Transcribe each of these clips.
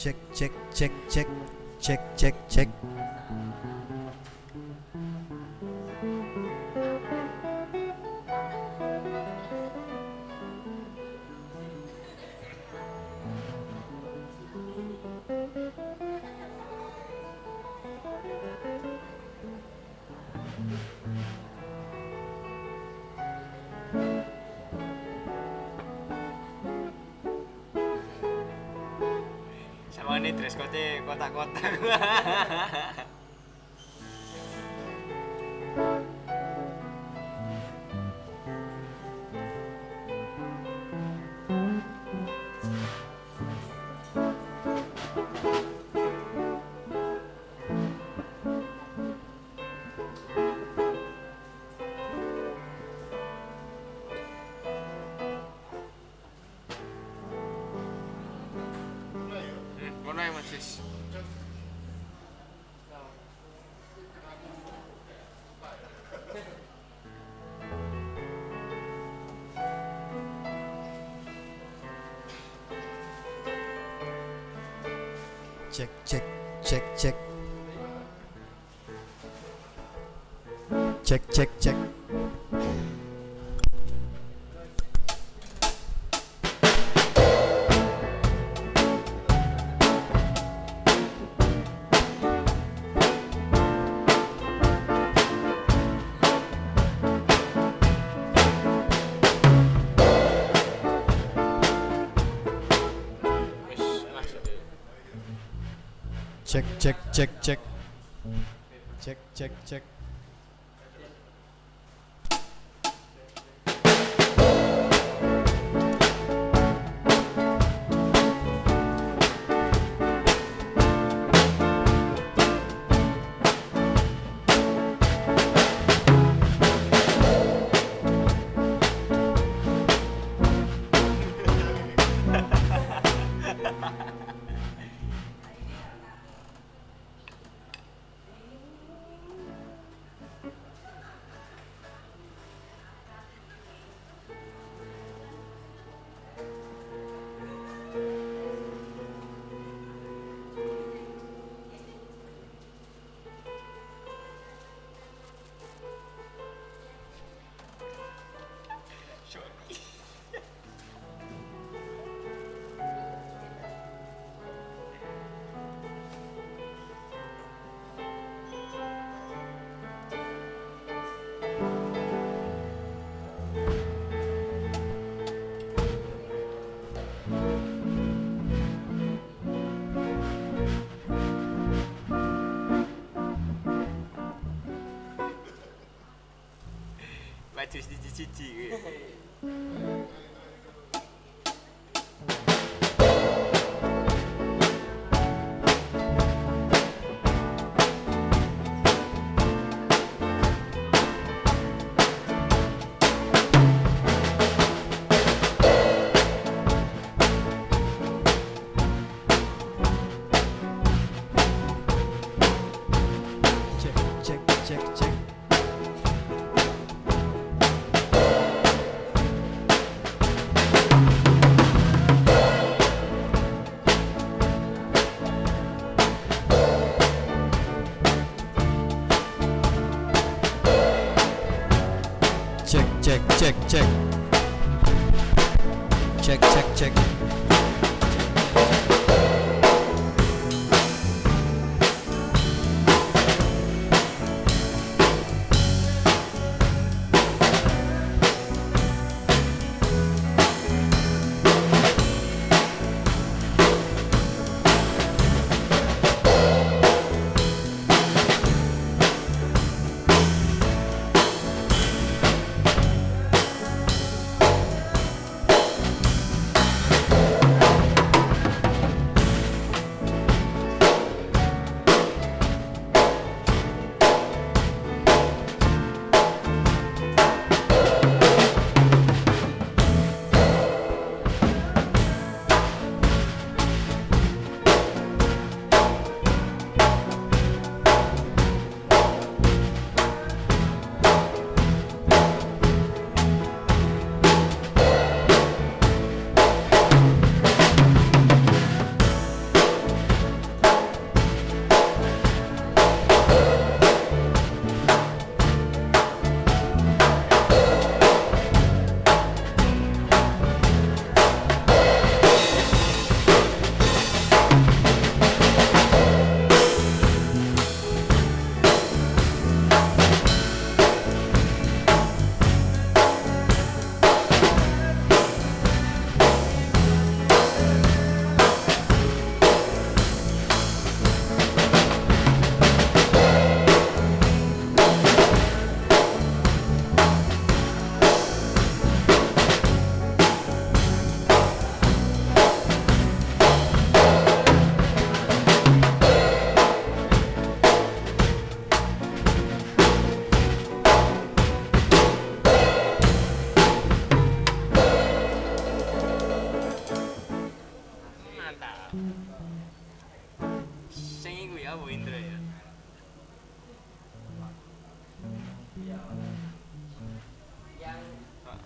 cek cek cek cek cek cek cek. Sama ini dress code kotak-kotak. Mana yang Mas? Cek cek cek cek cek cek cek. Cek cek cek cek cek cek cek. Baju siji-siji. Cek cek cek cek. Cek cek cek cek cek cek cek. Bu Indra ya. Pak.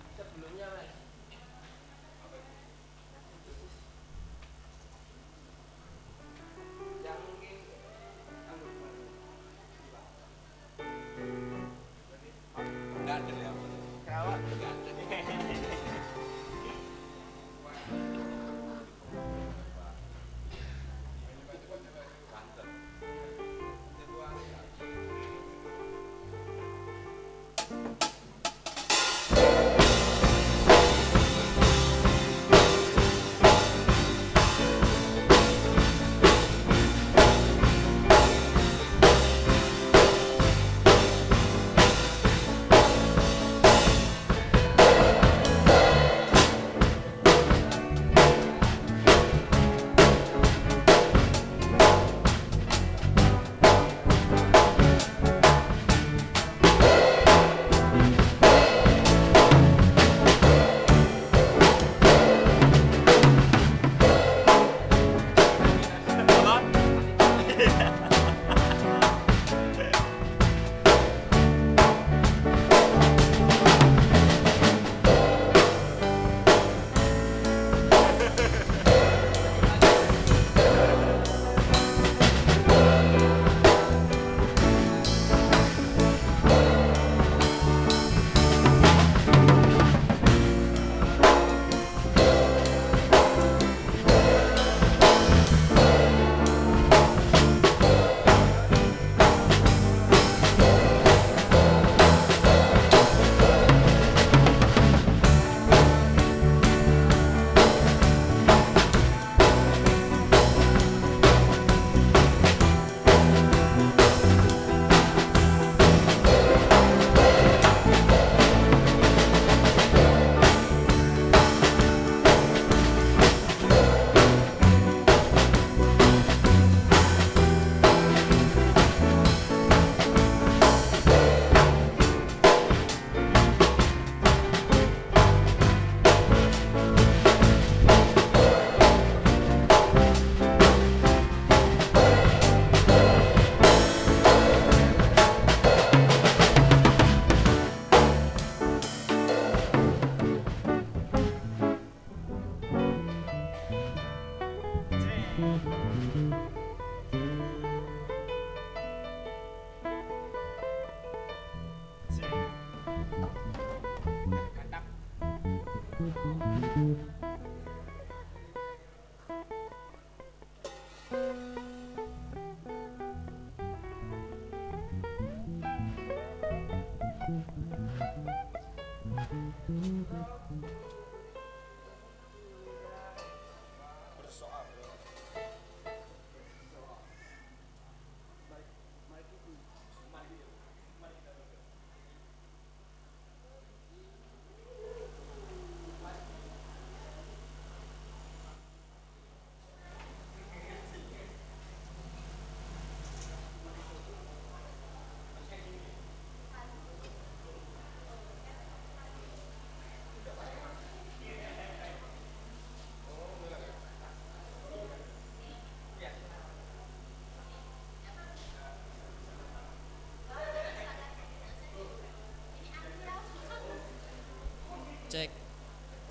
Cek,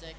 cek.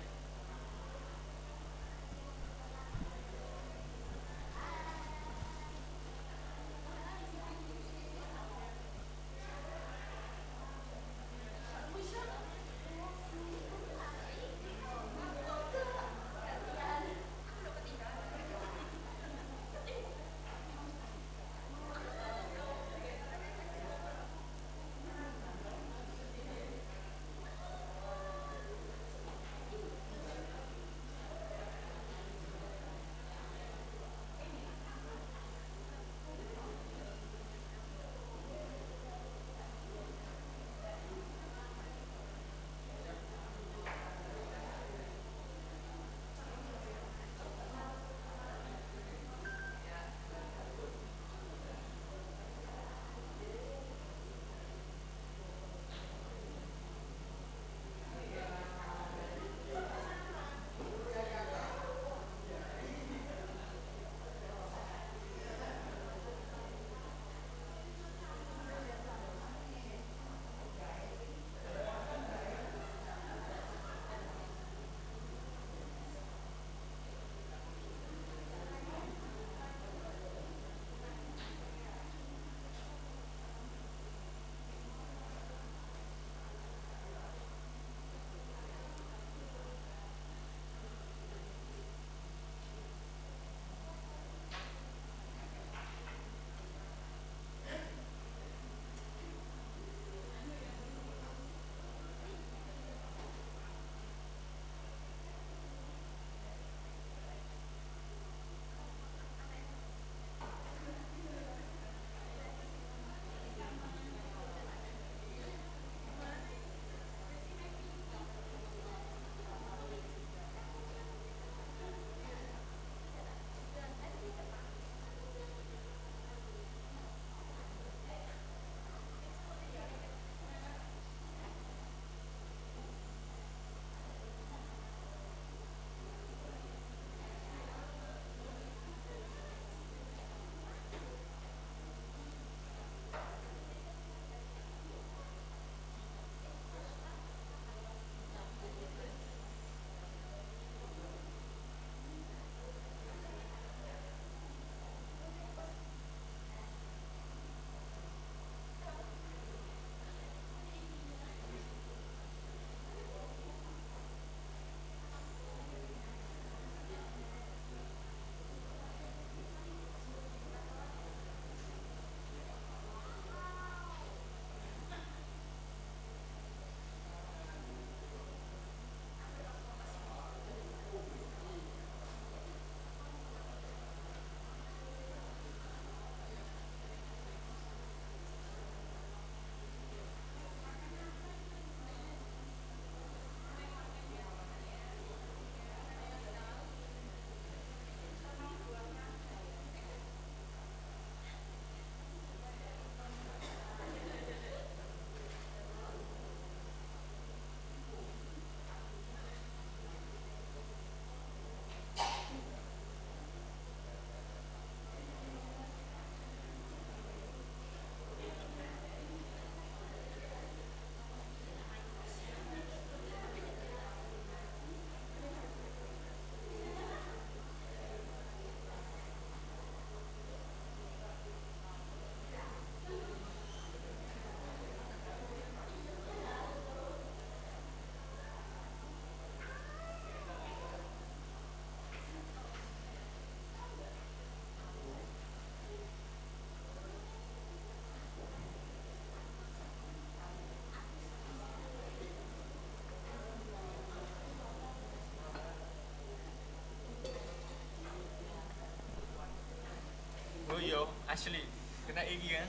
iya, asli. Kena iki kan.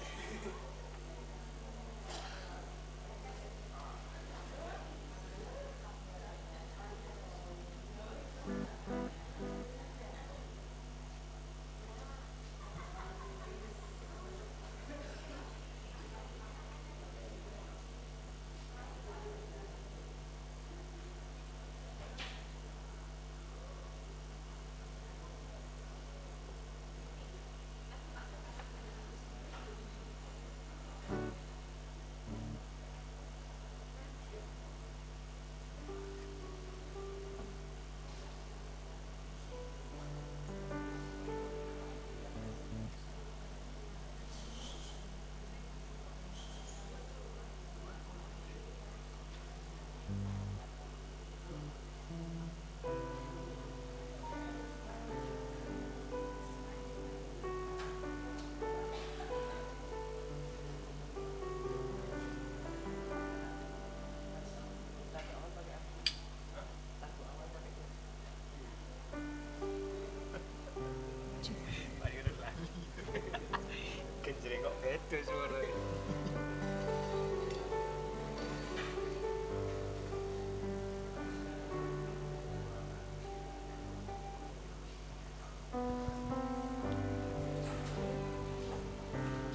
Kenjere kok beda suara.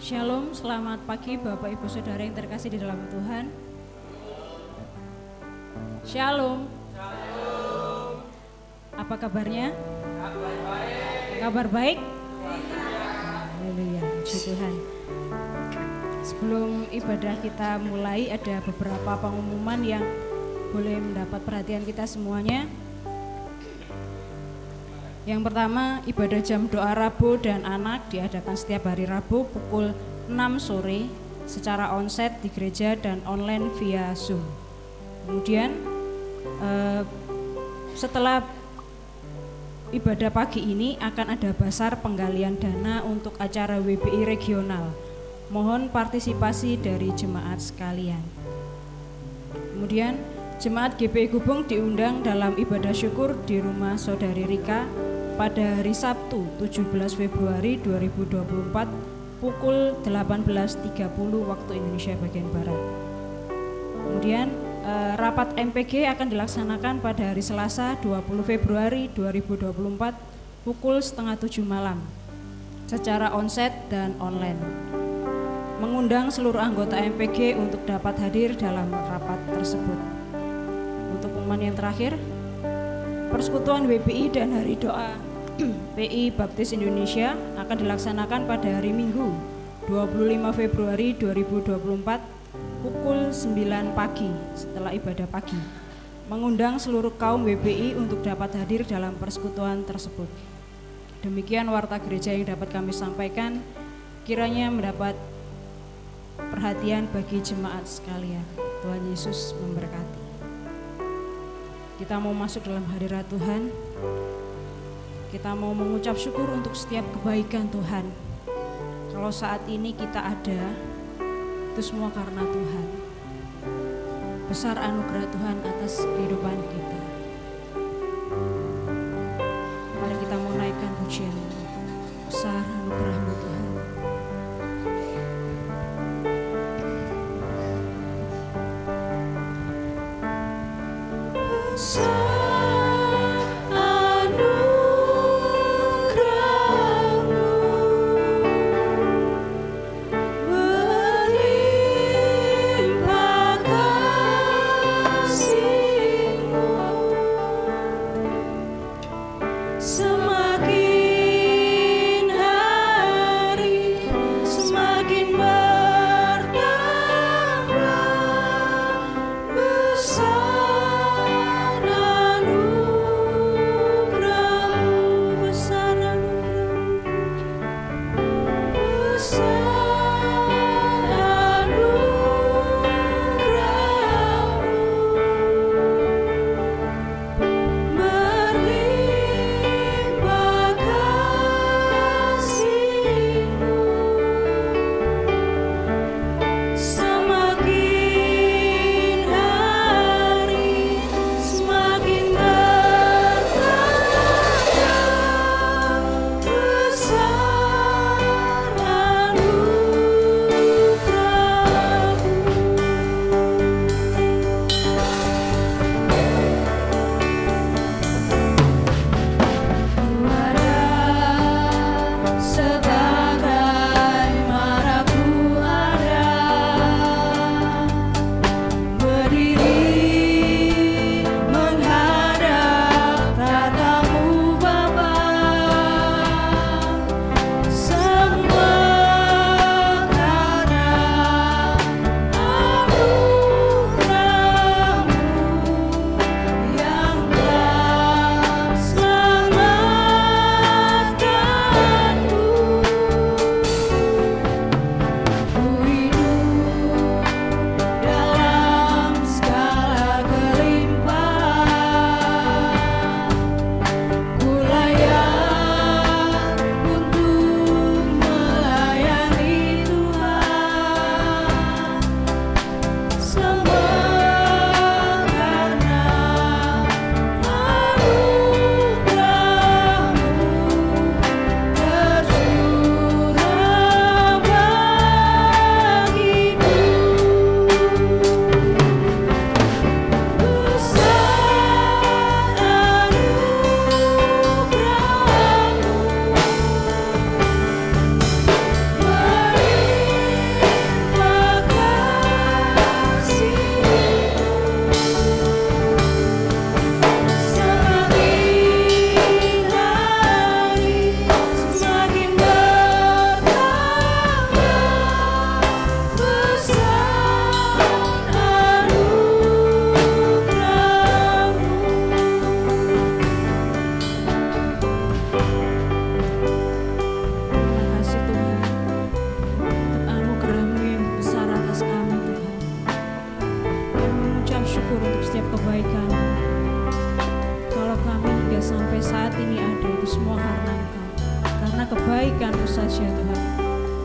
Shalom, selamat pagi Bapak Ibu Saudara yang terkasih di dalam Tuhan. Shalom. Apa kabarnya? Kabar baik? Haleluya, puji Tuhan. Sebelum ibadah kita mulai, ada beberapa pengumuman yang boleh mendapat perhatian kita semuanya. Yang pertama, ibadah jam doa Rabu dan anak diadakan setiap hari Rabu pukul 6 sore secara onsite di gereja dan online via Zoom. Kemudian setelah ibadah pagi ini akan ada basar penggalian dana untuk acara WBI regional. Mohon partisipasi dari jemaat sekalian. Kemudian jemaat GPI Gubeng diundang dalam ibadah syukur di rumah Saudari Rika pada hari Sabtu 17 Februari 2024 pukul 18.30 waktu Indonesia bagian Barat. Kemudian rapat MPG akan dilaksanakan pada hari Selasa 20 Februari 2024 pukul 6:30 malam secara onsite dan online. Mengundang seluruh anggota MPG untuk dapat hadir dalam rapat tersebut. Untuk pengumuman yang terakhir, Persekutuan WBI dan Hari Doa PI Baptis Indonesia akan dilaksanakan pada hari Minggu 25 Februari 2024 pukul 9 pagi setelah ibadah pagi. Mengundang seluruh kaum WBI untuk dapat hadir dalam persekutuan tersebut. Demikian warta gereja yang dapat kami sampaikan, kiranya mendapat perhatian bagi jemaat sekalian. Tuhan Yesus memberkati. Kita mau masuk dalam hadirat Tuhan. Kita mau mengucap syukur untuk setiap kebaikan Tuhan. Kalau saat ini kita ada, itu semua karena Tuhan. Besar anugerah Tuhan atas kehidupan kita. Mari kita mau naikkan pujian. Besar anugerah-Mu Tuhan.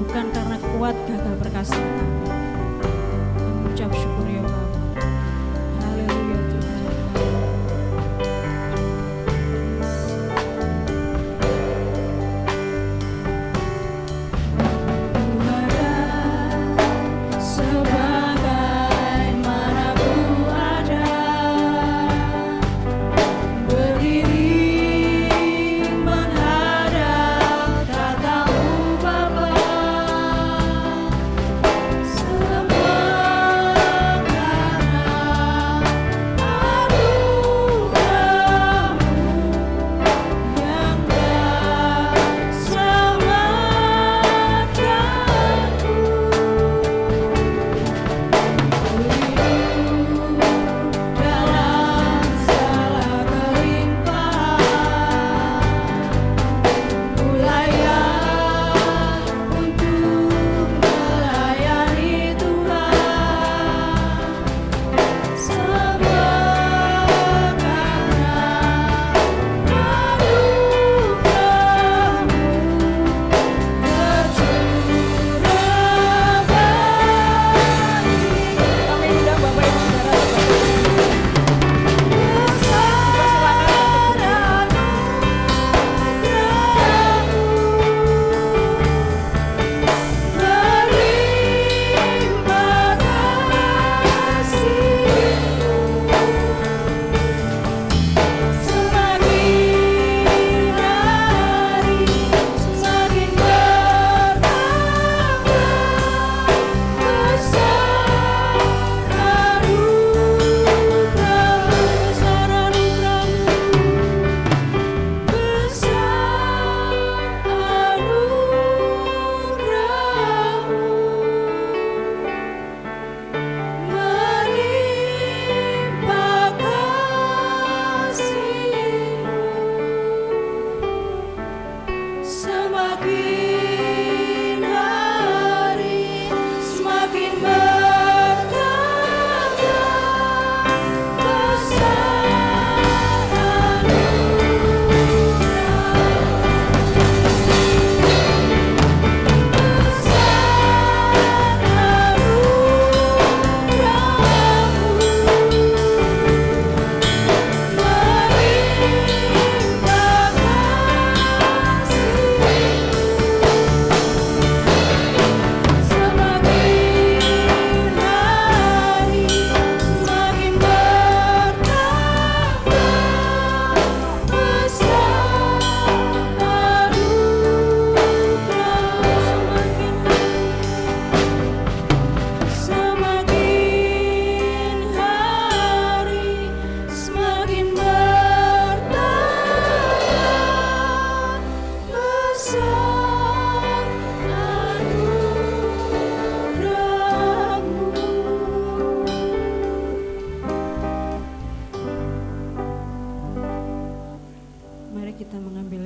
bukan karena kuat gagah perkasa kami. Kami ucap syukur ya Bapa. Haleluya Tuhan.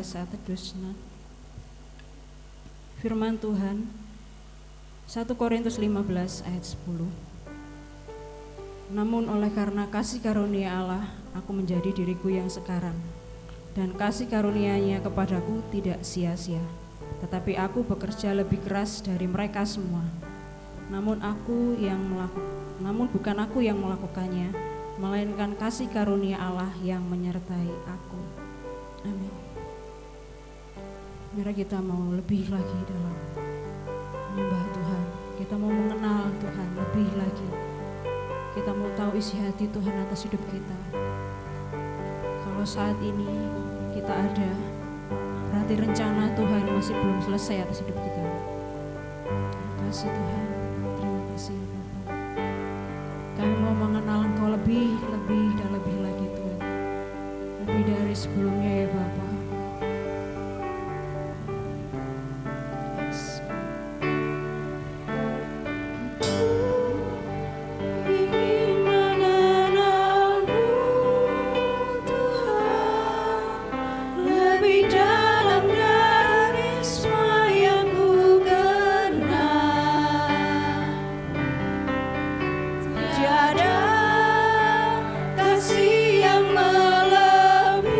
saat teduh senang. Firman Tuhan 1 Korintus 15 ayat 10. Namun oleh karena kasih karunia Allah, aku menjadi diriku yang sekarang, dan kasih karunia-Nya kepadaku tidak sia-sia. Tetapi aku bekerja lebih keras dari mereka semua. Namun bukan aku yang melakukannya, melainkan kasih karunia Allah yang menyertai aku. Amin. Mari kita mau lebih lagi dalam menyembah Tuhan. Kita mau mengenal Tuhan lebih lagi. Kita mau tahu isi hati Tuhan atas hidup kita. Kalau saat ini kita ada, berarti rencana Tuhan masih belum selesai atas hidup kita. Terima kasih Tuhan, terima kasih Bapa. Kami mau mengenal Engkau lebih dan lebih lagi Tuhan. Lebih dari sebelumnya ya Bapa. Tiada kasih yang melebihi.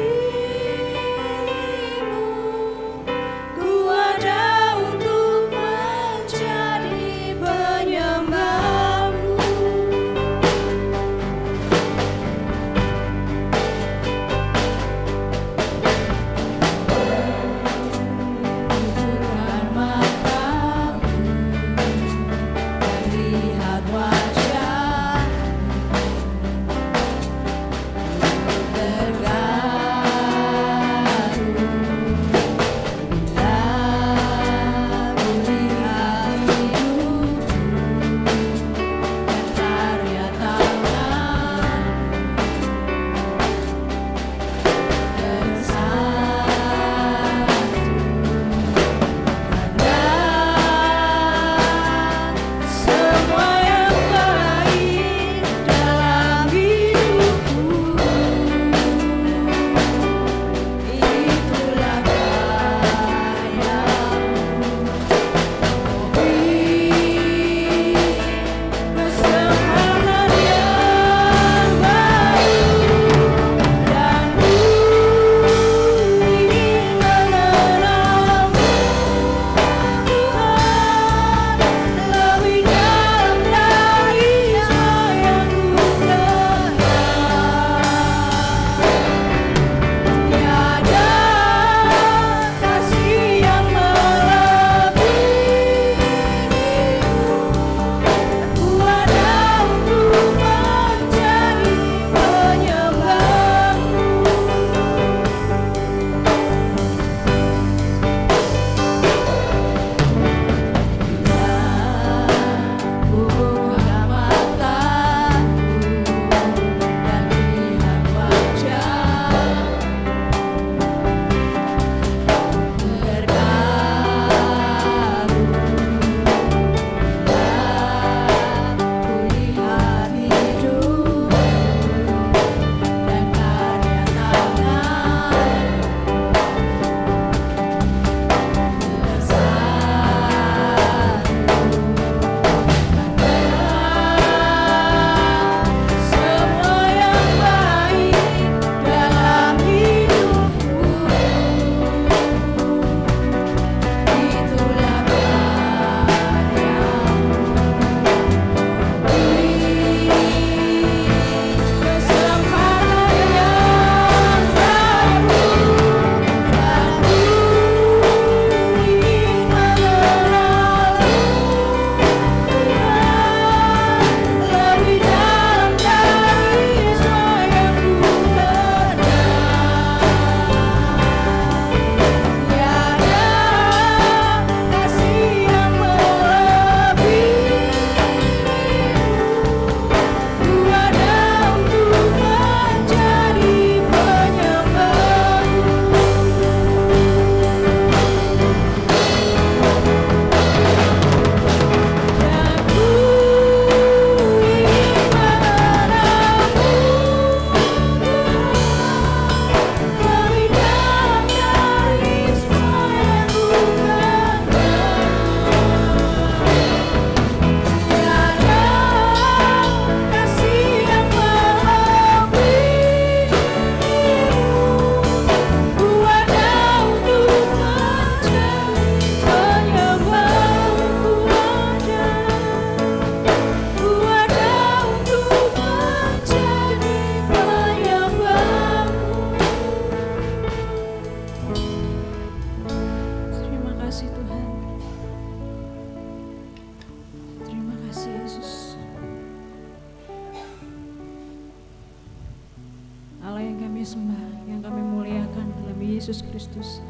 Yesus Kristus.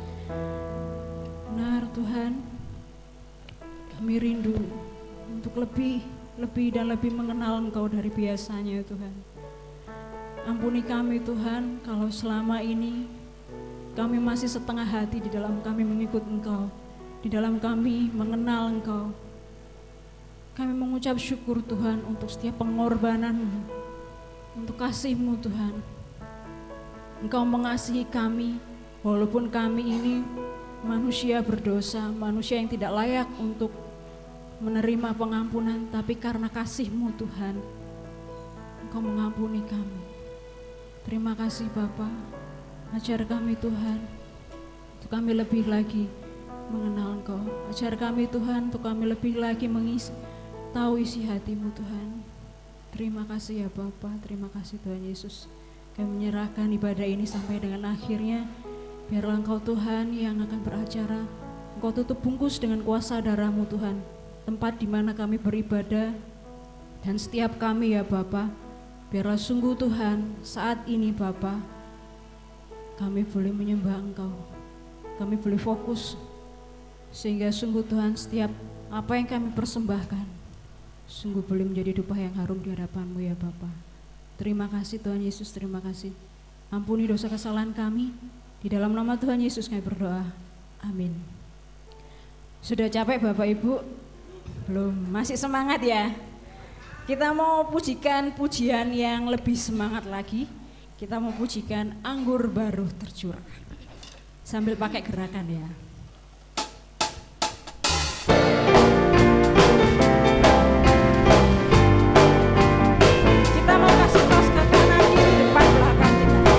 Benar Tuhan, kami rindu untuk lebih dan lebih mengenal Engkau dari biasanya Tuhan. Ampuni kami Tuhan kalau selama ini kami masih setengah hati di dalam kami mengikut Engkau, di dalam kami mengenal Engkau. Kami mengucap syukur Tuhan untuk setiap pengorbanan-Mu, untuk kasih-Mu Tuhan. Engkau mengasihi kami walaupun kami ini manusia berdosa, manusia yang tidak layak untuk menerima pengampunan, tapi karena kasih-Mu Tuhan, Engkau mengampuni kami. Terima kasih Bapa. Ajar kami Tuhan, untuk kami lebih lagi mengenal Engkau. Ajar kami Tuhan, untuk kami lebih lagi tahu isi hati-Mu Tuhan. Terima kasih ya Bapa, terima kasih Tuhan Yesus. Kami menyerahkan ibadah ini sampai dengan akhirnya. Biarlah Engkau Tuhan yang akan beracara. Engkau tutup bungkus dengan kuasa darah-Mu Tuhan, tempat di mana kami beribadah dan setiap kami ya Bapa. Biarlah sungguh Tuhan saat ini Bapa, kami boleh menyembah Engkau, kami boleh fokus, sehingga sungguh Tuhan setiap apa yang kami persembahkan sungguh boleh menjadi dupa yang harum di hadapan-Mu ya Bapa. Terima kasih Tuhan Yesus, terima kasih. Ampuni dosa kesalahan kami, di dalam nama Tuhan Yesus kami berdoa, amin. Sudah capek Bapak Ibu? Belum, masih semangat ya? Kita mau pujikan pujian yang lebih semangat lagi. Kita mau pujikan Anggur Baru Tercurah sambil pakai gerakan ya. Kita mau kasih tos ke kanan kiri depan belakang kita.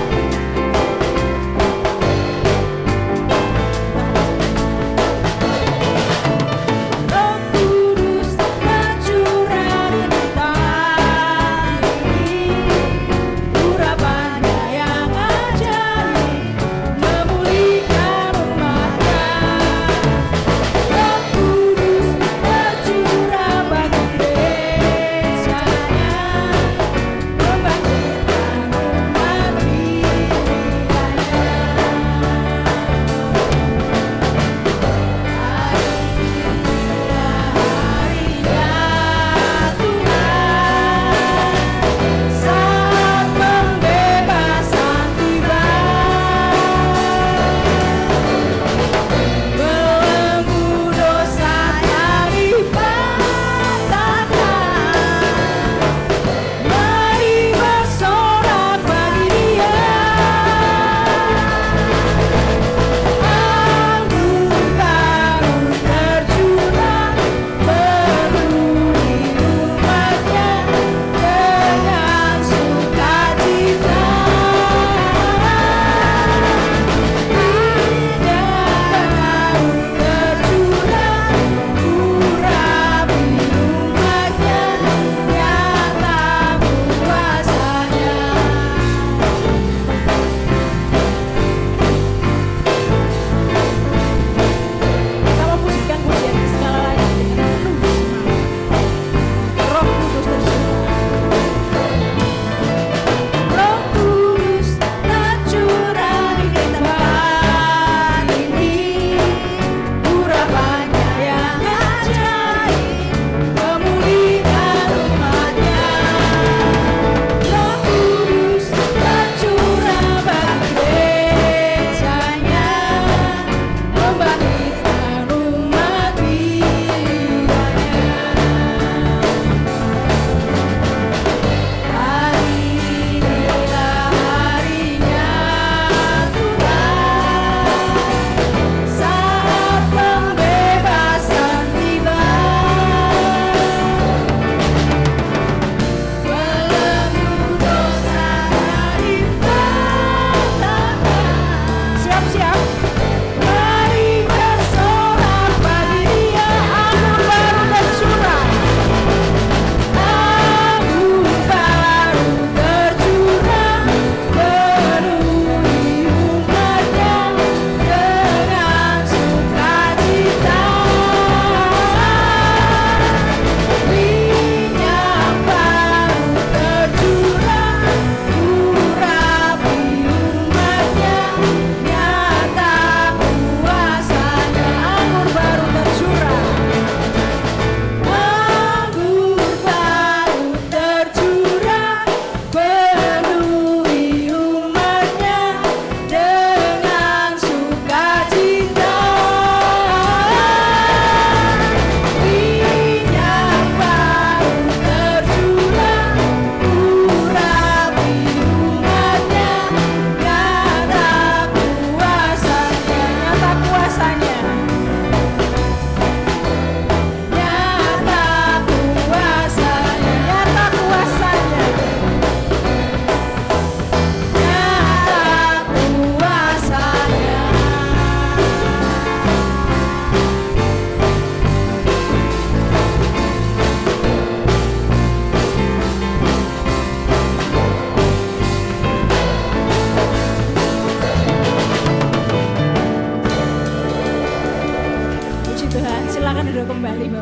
Roh Kudus tercurah di tempat ini. Urapannya yang ajaib memulihkan umatnya. Roh Kudus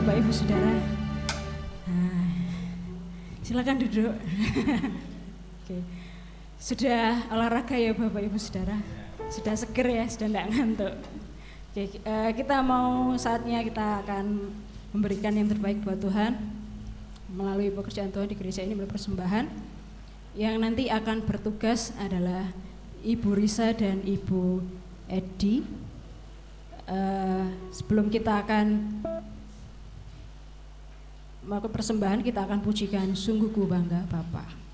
Bapak Ibu Saudara. Nah, silakan duduk. Oke. Sudah olahraga ya Bapak Ibu Saudara? Sudah seger ya, sudah tidak ngantuk. Oke, kita mau saatnya kita akan memberikan yang terbaik buat Tuhan melalui pekerjaan Tuhan di gereja ini melalui persembahan. Yang nanti akan bertugas adalah Ibu Risa dan Ibu Edi. Sebelum kita akan melakukan persembahan, kita akan pujikan Sungguh Ku Bangga Bapa.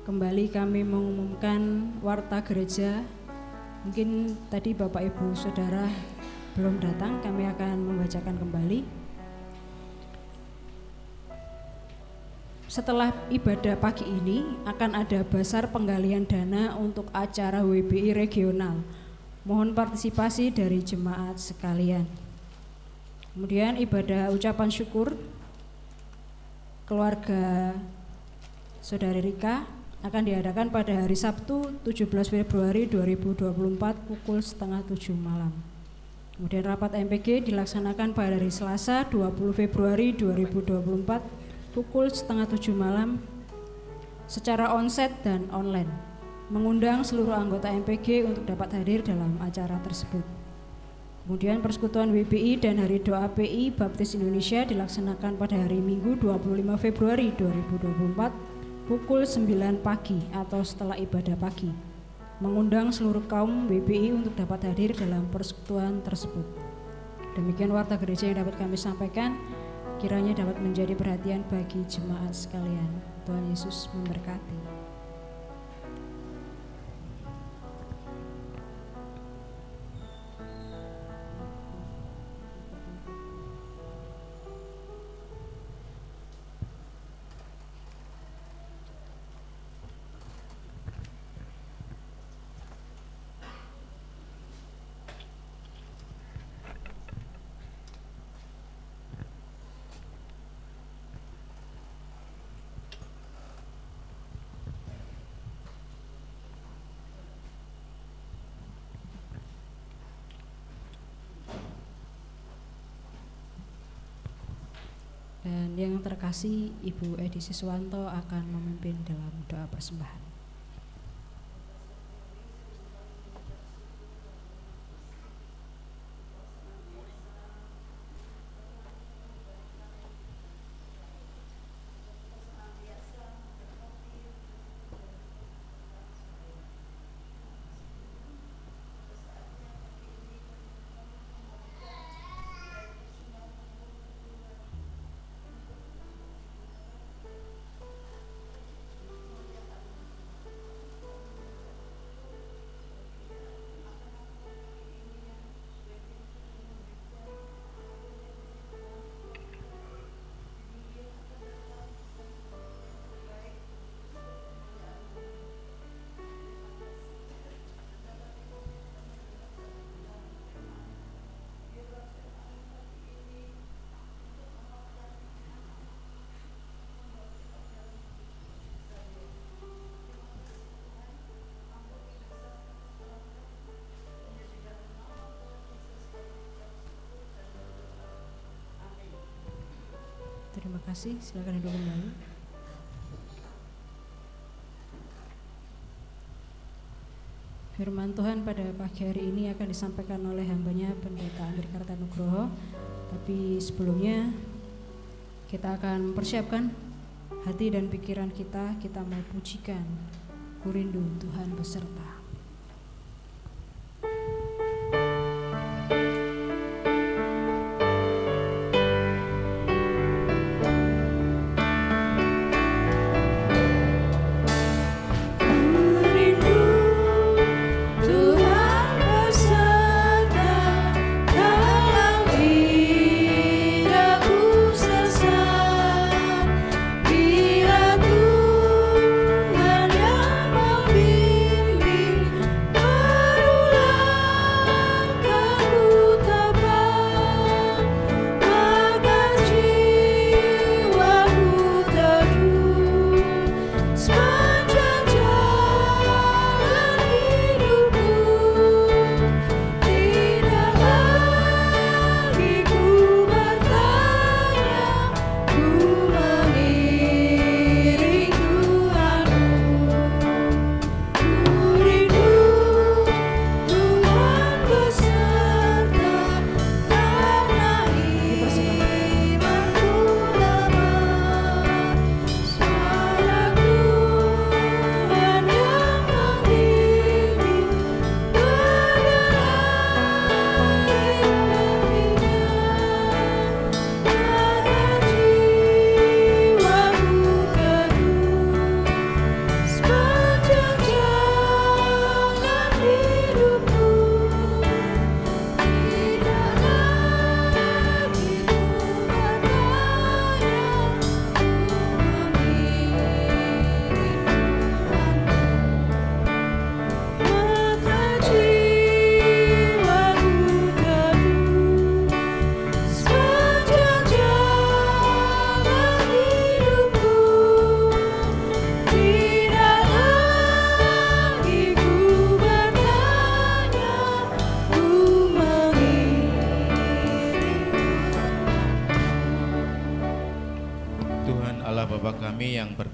Kembali kami mengumumkan warta gereja. Mungkin tadi Bapak Ibu Saudara belum datang, kami akan membacakan kembali. Setelah ibadah pagi ini akan ada basar penggalian dana untuk acara WBI regional. Mohon partisipasi dari jemaat sekalian. Kemudian ibadah ucapan syukur keluarga Saudari Rika akan diadakan pada hari Sabtu 17 Februari 2024 pukul setengah 7 malam. Kemudian rapat MPG dilaksanakan pada hari Selasa 20 Februari 2024 pukul setengah 7 malam secara onsite dan online. Mengundang seluruh anggota MPG untuk dapat hadir dalam acara tersebut. Kemudian persekutuan WBI dan hari doa PI Baptis Indonesia dilaksanakan pada hari Minggu 25 Februari 2024 pukul 9 pagi atau setelah ibadah pagi, mengundang seluruh kaum WBI untuk dapat hadir dalam persekutuan tersebut. Demikian warta gereja yang dapat kami sampaikan, kiranya dapat menjadi perhatian bagi jemaat sekalian. Tuhan Yesus memberkati. Dan yang terkasih Ibu Edi Siswanto akan memimpin dalam doa persembahan. Terima kasih, silakan duduk kembali. Firman Tuhan pada pagi hari ini akan disampaikan oleh hambanya Pendeta Andri Kartanugroho. Tapi sebelumnya kita akan mempersiapkan hati dan pikiran kita mau pujikan Ku Rindu Tuhan beserta.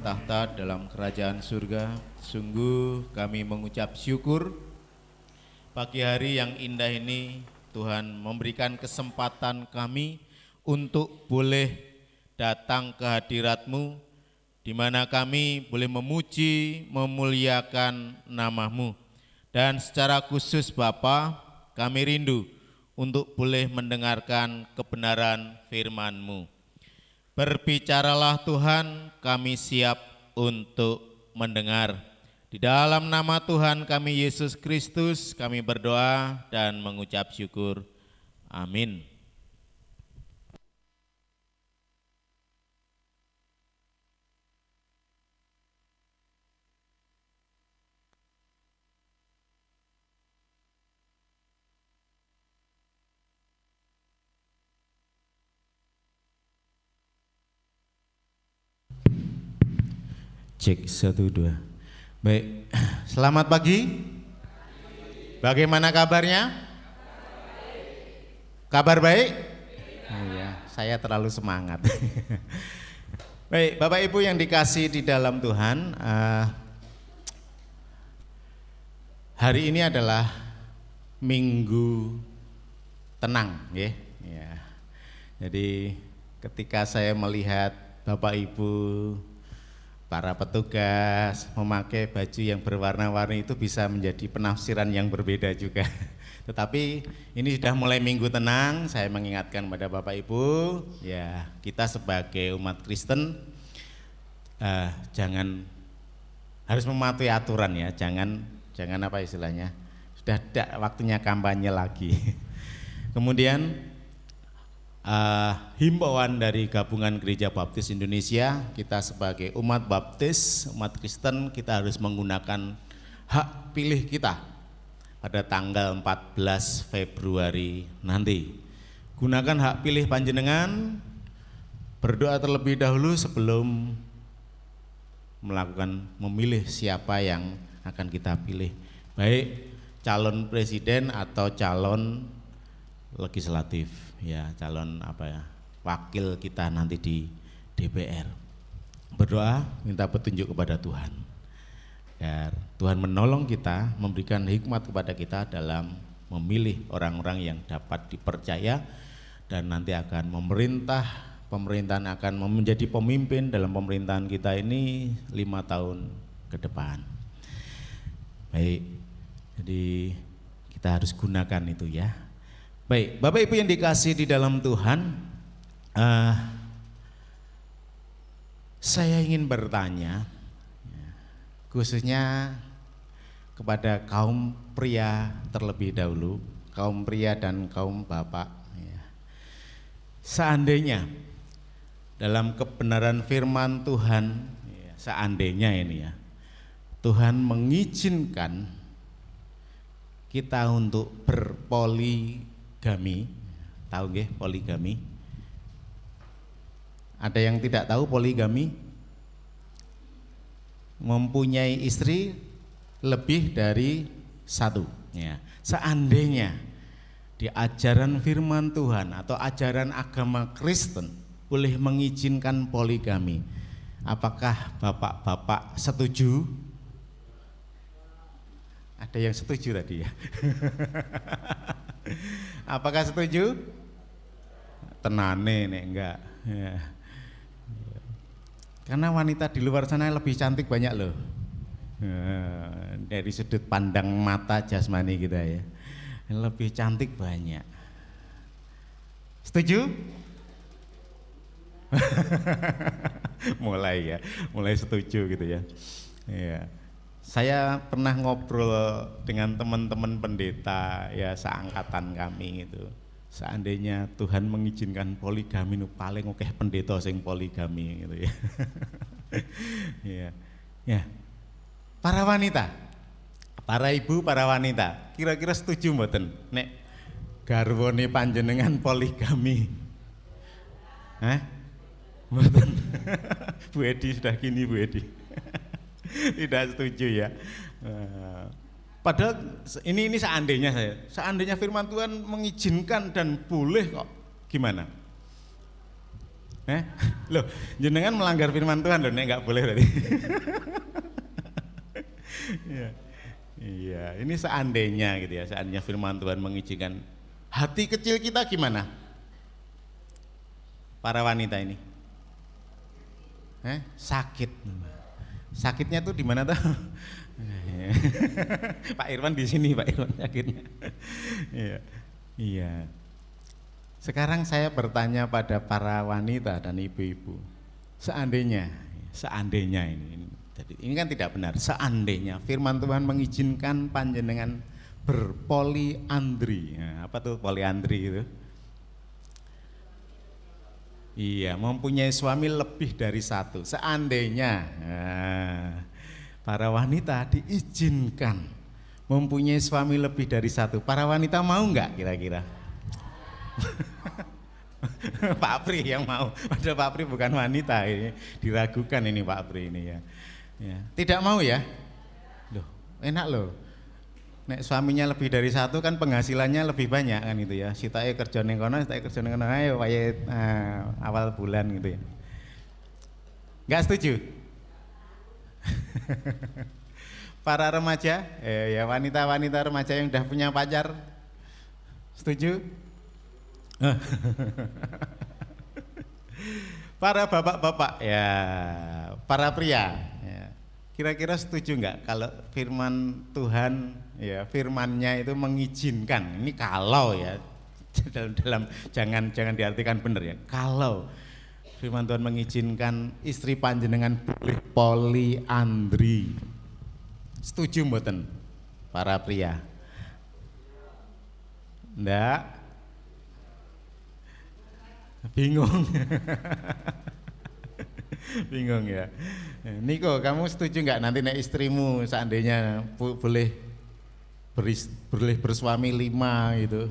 bertahta dalam kerajaan surga, sungguh kami mengucap syukur pagi hari yang indah ini. Tuhan memberikan kesempatan kami untuk boleh datang ke hadirat-Mu, di mana kami boleh memuji, memuliakan nama-Mu. Dan secara khusus Bapa, kami rindu untuk boleh mendengarkan kebenaran firman-Mu. Berbicaralah Tuhan, kami siap untuk mendengar. Di dalam nama Tuhan kami Yesus Kristus, kami berdoa dan mengucap syukur. Amin. Cek 1, 2. Baik, selamat pagi. Bagaimana kabarnya? Kabar baik? Iya, saya terlalu semangat. Baik, Bapak Ibu yang dikasih di dalam Tuhan, hari ini adalah Minggu Tenang, ya. Ya. Jadi ketika saya melihat Bapak Ibu, para petugas memakai baju yang berwarna-warni itu bisa menjadi penafsiran yang berbeda juga. Tetapi ini sudah mulai Minggu Tenang, saya mengingatkan pada Bapak Ibu, ya kita sebagai umat Kristen jangan harus mematuhi aturan ya, jangan apa istilahnya, sudah tidak waktunya kampanye lagi. Kemudian himbauan dari Gabungan Gereja Baptis Indonesia, kita sebagai umat Baptis, umat Kristen, kita harus menggunakan hak pilih kita pada tanggal 14 Februari nanti. Gunakan hak pilih panjenengan, berdoa terlebih dahulu sebelum memilih siapa yang akan kita pilih, baik calon presiden atau calon legislatif, ya calon wakil kita nanti di DPR. Berdoa minta petunjuk kepada Tuhan, agar Tuhan menolong kita, memberikan hikmat kepada kita dalam memilih orang-orang yang dapat dipercaya dan nanti akan pemerintahan akan menjadi pemimpin dalam pemerintahan kita ini 5 tahun ke depan. Baik, jadi kita harus gunakan itu ya. Baik, Bapak Ibu yang dikasih di dalam Tuhan, saya ingin bertanya, khususnya kepada kaum pria terlebih dahulu, kaum pria dan kaum bapak. Seandainya dalam kebenaran firman Tuhan, seandainya ini ya, Tuhan mengizinkan kita untuk berpoligami, tahu nggih poligami? Ada yang tidak tahu poligami? Mempunyai istri lebih dari satu. Ya. Seandainya di ajaran firman Tuhan atau ajaran agama Kristen boleh mengizinkan poligami, apakah bapak-bapak setuju? Ada yang setuju tadi ya? Apakah setuju? Tenane nek enggak. Ya. Karena wanita di luar sana lebih cantik banyak loh. Dari sudut pandang mata jasmani kita ya, lebih cantik banyak. Setuju? mulai setuju gitu ya. Ya. Saya pernah ngobrol dengan teman-teman pendeta ya seangkatan kami gitu. Seandainya Tuhan mengizinkan poligami, paling oke pendeta sing poligami gitu ya. Ya. Ya. Para wanita, para ibu, para wanita, kira-kira setuju mboten nek garwane panjenengan poligami? Hah? Mboten. Bu Edi sudah gini Bu Edi. Tidak setuju ya. Padahal ini seandainya seandainya firman Tuhan mengizinkan dan boleh kok, gimana? Loh, jenengan melanggar firman Tuhan loh, nek nggak boleh berarti. Iya, ini seandainya gitu ya, seandainya firman Tuhan mengizinkan, hati kecil kita gimana? Para wanita ini, sakit. Sakitnya tuh di mana tuh? Pak Irwan di sini, Pak Irwan sakitnya. Iya. Sekarang saya bertanya pada para wanita dan ibu-ibu, seandainya ini, jadi ini kan tidak benar. Seandainya firman Tuhan mengizinkan panjenengan berpoliandri, apa tuh poliandri itu? Iya, mempunyai suami lebih dari satu. Seandainya para wanita diizinkan mempunyai suami lebih dari satu, para wanita mau nggak kira-kira? Pak Pri yang mau, padahal Pak Pri bukan wanita, ini diragukan ini Pak Pri ini ya. Tidak mau ya? Loh, enak loh. Nek suaminya lebih dari satu kan penghasilannya lebih banyak kan gitu ya. Sitae kerja ning kono, sitae kerja ning kono, ayo wae awal bulan gitu ya. Enggak setuju? Para remaja, ya wanita-wanita remaja yang udah punya pacar, setuju? Para bapak-bapak, ya, para pria, ya. Kira-kira setuju nggak kalau firman Tuhan, ya firmannya itu mengizinkan? Ini kalau ya, dalam jangan diartikan benar ya. Kalau firman Tuhan mengizinkan istri panjenengan boleh poliandri, setuju mboten para pria? Ndak? Bingung. Bingung ya. Niko, kamu setuju nggak nanti nek istrimu seandainya boleh bersuami 5 gitu?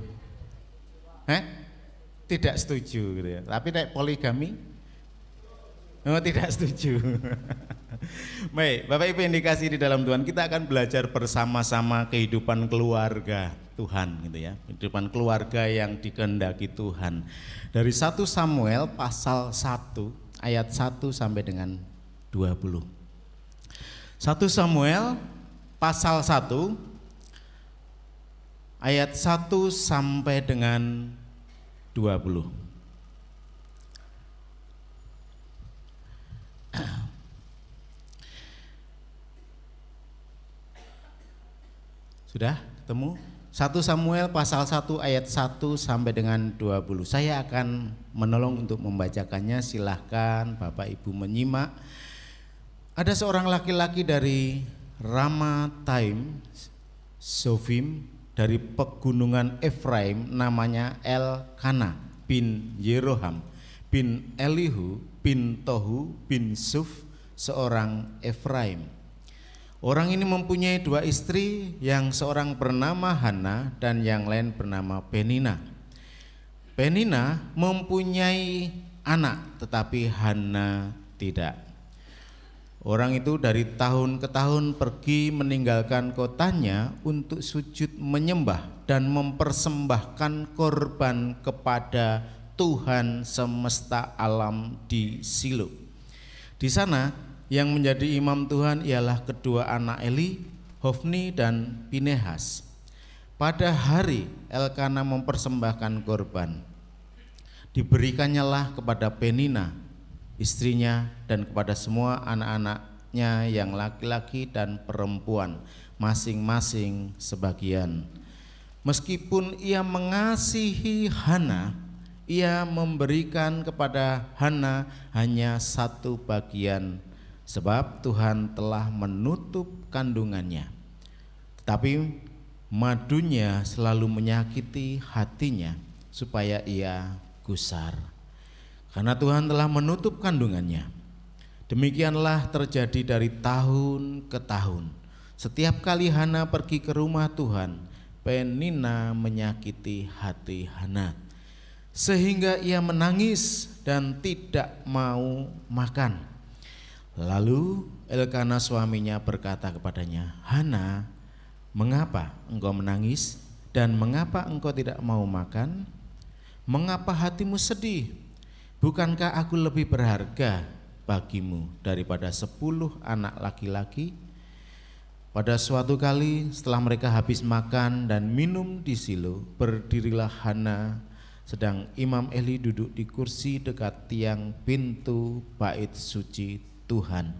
Tidak setuju gitu ya. Tapi nek poligami? Oh, tidak setuju. Baik, Bapak Ibu yang dikasihi di dalam Tuhan, kita akan belajar bersama-sama kehidupan keluarga Tuhan gitu ya. Kehidupan keluarga yang dikehendaki Tuhan. Dari 1 Samuel pasal 1 ayat 1 sampai dengan 20. 1 Samuel pasal 1 ayat 1 sampai dengan 20. Sudah ketemu? 1 Samuel pasal 1 ayat 1 sampai dengan 20. Saya akan menolong untuk membacakannya, silahkan Bapak Ibu menyimak. Ada seorang laki-laki dari Ramataim Sofim dari pegunungan Efraim, namanya Elkana bin Yeroham bin Elihu bin Tohu bin Suf, seorang Efraim. Orang ini mempunyai 2 istri, yang seorang bernama Hana dan yang lain bernama Penina. Penina mempunyai anak, tetapi Hana tidak. Orang itu dari tahun ke tahun pergi meninggalkan kotanya untuk sujud menyembah dan mempersembahkan korban kepada Tuhan semesta alam di Silo. Di sana yang menjadi imam Tuhan ialah kedua anak Eli, Hofni dan Pinehas. Pada hari Elkana mempersembahkan korban, diberikannya kepada Penina istrinya dan kepada semua anak-anaknya yang laki-laki dan perempuan, masing-masing sebagian. Meskipun ia mengasihi Hana, ia memberikan kepada Hana hanya 1 bagian, sebab Tuhan telah menutup kandungannya. Tetapi madunya selalu menyakiti hatinya supaya ia gusar. Karena Tuhan telah menutup kandungannya. Demikianlah terjadi dari tahun ke tahun. Setiap kali Hana pergi ke rumah Tuhan, Penina menyakiti hati Hana, sehingga ia menangis dan tidak mau makan. Lalu Elkana suaminya berkata kepadanya, Hana, mengapa engkau menangis dan mengapa engkau tidak mau makan? Mengapa hatimu sedih? Bukankah aku lebih berharga bagimu daripada 10 anak laki-laki? Pada suatu kali setelah mereka habis makan dan minum di Silo, berdirilah Hana sedang Imam Eli duduk di kursi dekat tiang pintu bait suci Tuhan,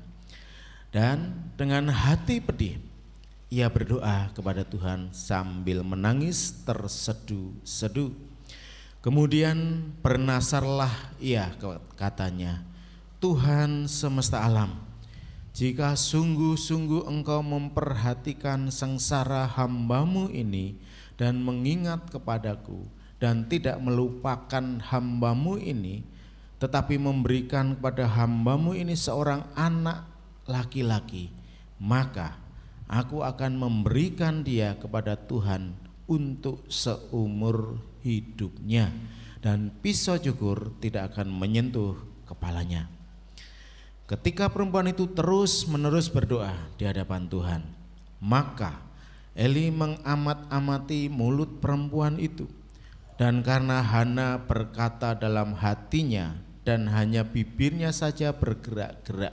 dan dengan hati pedih ia berdoa kepada Tuhan sambil menangis tersedu-sedu. Kemudian bernasarlah ia, katanya, Tuhan semesta alam, jika sungguh-sungguh engkau memperhatikan sengsara hambamu ini dan mengingat kepadaku dan tidak melupakan hambamu ini, tetapi memberikan kepada hambamu ini seorang anak laki-laki, maka aku akan memberikan dia kepada Tuhan untuk seumur hidupnya, dan pisau cukur tidak akan menyentuh kepalanya. Ketika perempuan itu terus-menerus berdoa di hadapan Tuhan, maka Eli mengamat-amati mulut perempuan itu, dan karena Hana berkata dalam hatinya dan hanya bibirnya saja bergerak-gerak,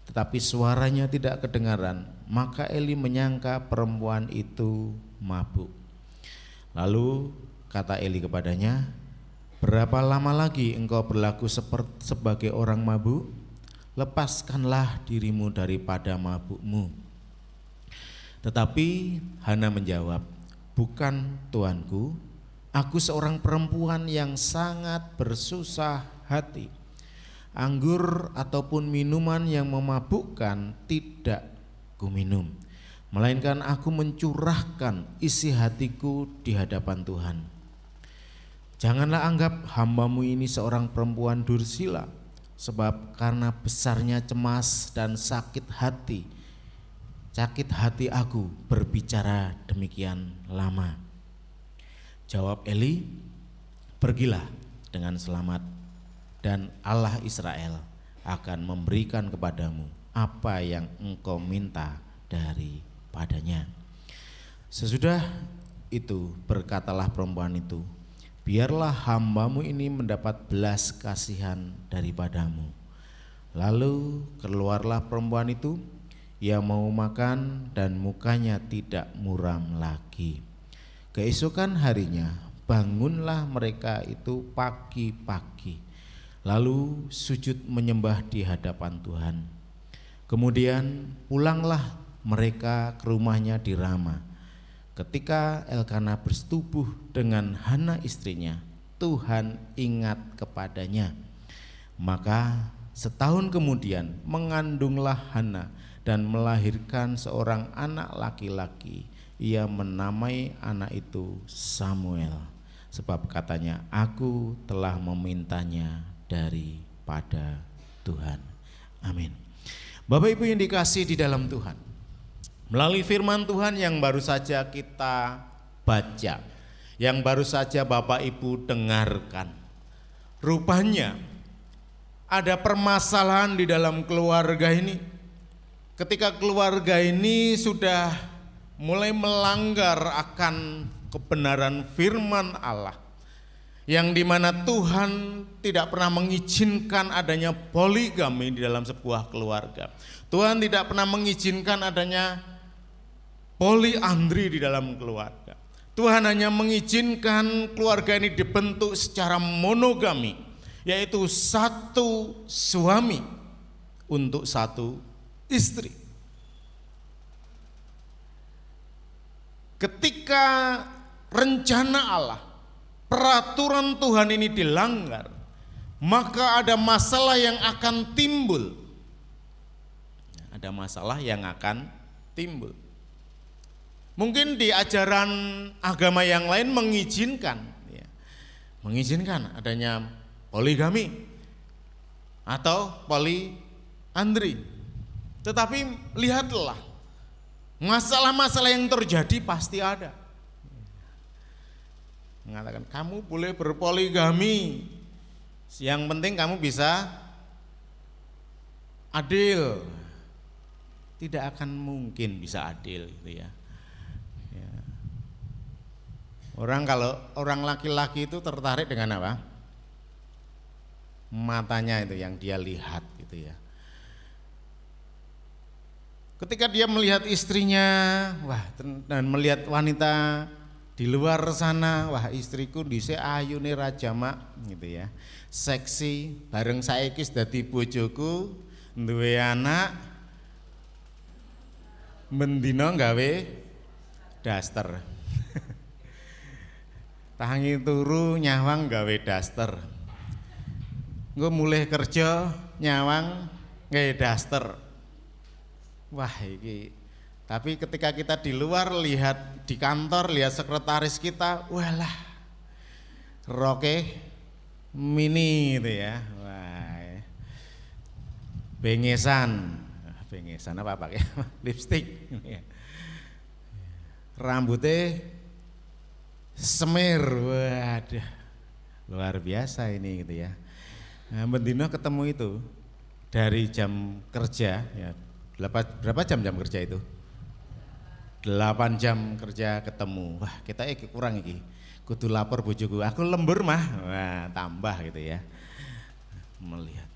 tetapi suaranya tidak kedengaran, maka Eli menyangka perempuan itu mabuk. Lalu kata Eli kepadanya, berapa lama lagi engkau berlaku sebagai orang mabuk? Lepaskanlah dirimu daripada mabukmu. Tetapi Hana menjawab, bukan tuanku, aku seorang perempuan yang sangat bersusah hati. Anggur ataupun minuman yang memabukkan tidak kuminum, melainkan aku mencurahkan isi hatiku di hadapan Tuhan. Janganlah anggap hambamu ini seorang perempuan dursila, sebab karena besarnya cemas dan sakit hati aku berbicara demikian lama. Jawab Eli, pergilah dengan selamat, dan Allah Israel akan memberikan kepadamu apa yang engkau minta daripadanya. Sesudah itu berkatalah perempuan itu, biarlah hambamu ini mendapat belas kasihan daripadamu. Lalu keluarlah perempuan itu, ia mau makan dan mukanya tidak muram lagi. Keesokan harinya bangunlah mereka itu pagi-pagi, lalu sujud menyembah di hadapan Tuhan. Kemudian pulanglah mereka ke rumahnya di Rama. Ketika Elkana bersetubuh dengan Hana istrinya, Tuhan ingat kepadanya. Maka setahun kemudian mengandunglah Hana dan melahirkan seorang anak laki-laki. Ia menamai anak itu Samuel, sebab katanya, aku telah memintanya daripada Tuhan. Amin. Bapak Ibu yang dikasihi di dalam Tuhan, melalui firman Tuhan yang baru saja kita baca, yang baru saja Bapak Ibu dengarkan, rupanya ada permasalahan di dalam keluarga ini. Ketika keluarga ini sudah mulai melanggar akan kebenaran firman Allah, yang dimana Tuhan tidak pernah mengizinkan adanya poligami di dalam sebuah keluarga. Tuhan tidak pernah mengizinkan adanya poliandri di dalam keluarga. Tuhan hanya mengizinkan keluarga ini dibentuk secara monogami, yaitu satu suami untuk satu istri. Ketika rencana Allah, peraturan Tuhan ini dilanggar, maka ada masalah yang akan timbul. Ada masalah yang akan timbul. Mungkin di ajaran agama yang lain mengizinkan adanya poligami atau poliandri. Tetapi lihatlah, masalah-masalah yang terjadi pasti ada. Mengatakan kamu boleh berpoligami, yang penting kamu bisa adil. Tidak akan mungkin bisa adil gitu ya. Kalau orang laki-laki itu tertarik dengan apa? Matanya itu yang dia lihat gitu ya. Ketika dia melihat istrinya, dan melihat wanita di luar sana, istriku dhisik ayune raja mak gitu ya. Seksi, bareng saiki dadi bojoku, duwe anak, mendino gawe daster. Tangi turu nyawang gawe daster. Engko mulih kerja nyawang gawe daster. Iki. Tapi ketika kita di luar lihat di kantor, lihat sekretaris kita, walah, roke mini itu ya. Bengesan apa pakai lipstick. Rambutnya semir, waduh, luar biasa ini gitu ya. Nah, bendino ketemu itu dari jam kerja ya. Berapa jam kerja itu? 8 jam kerja ketemu. Wah, kita kurang iki. Kudu lapor bojoku. Aku lembur mah. Wah, tambah gitu ya. Melihat.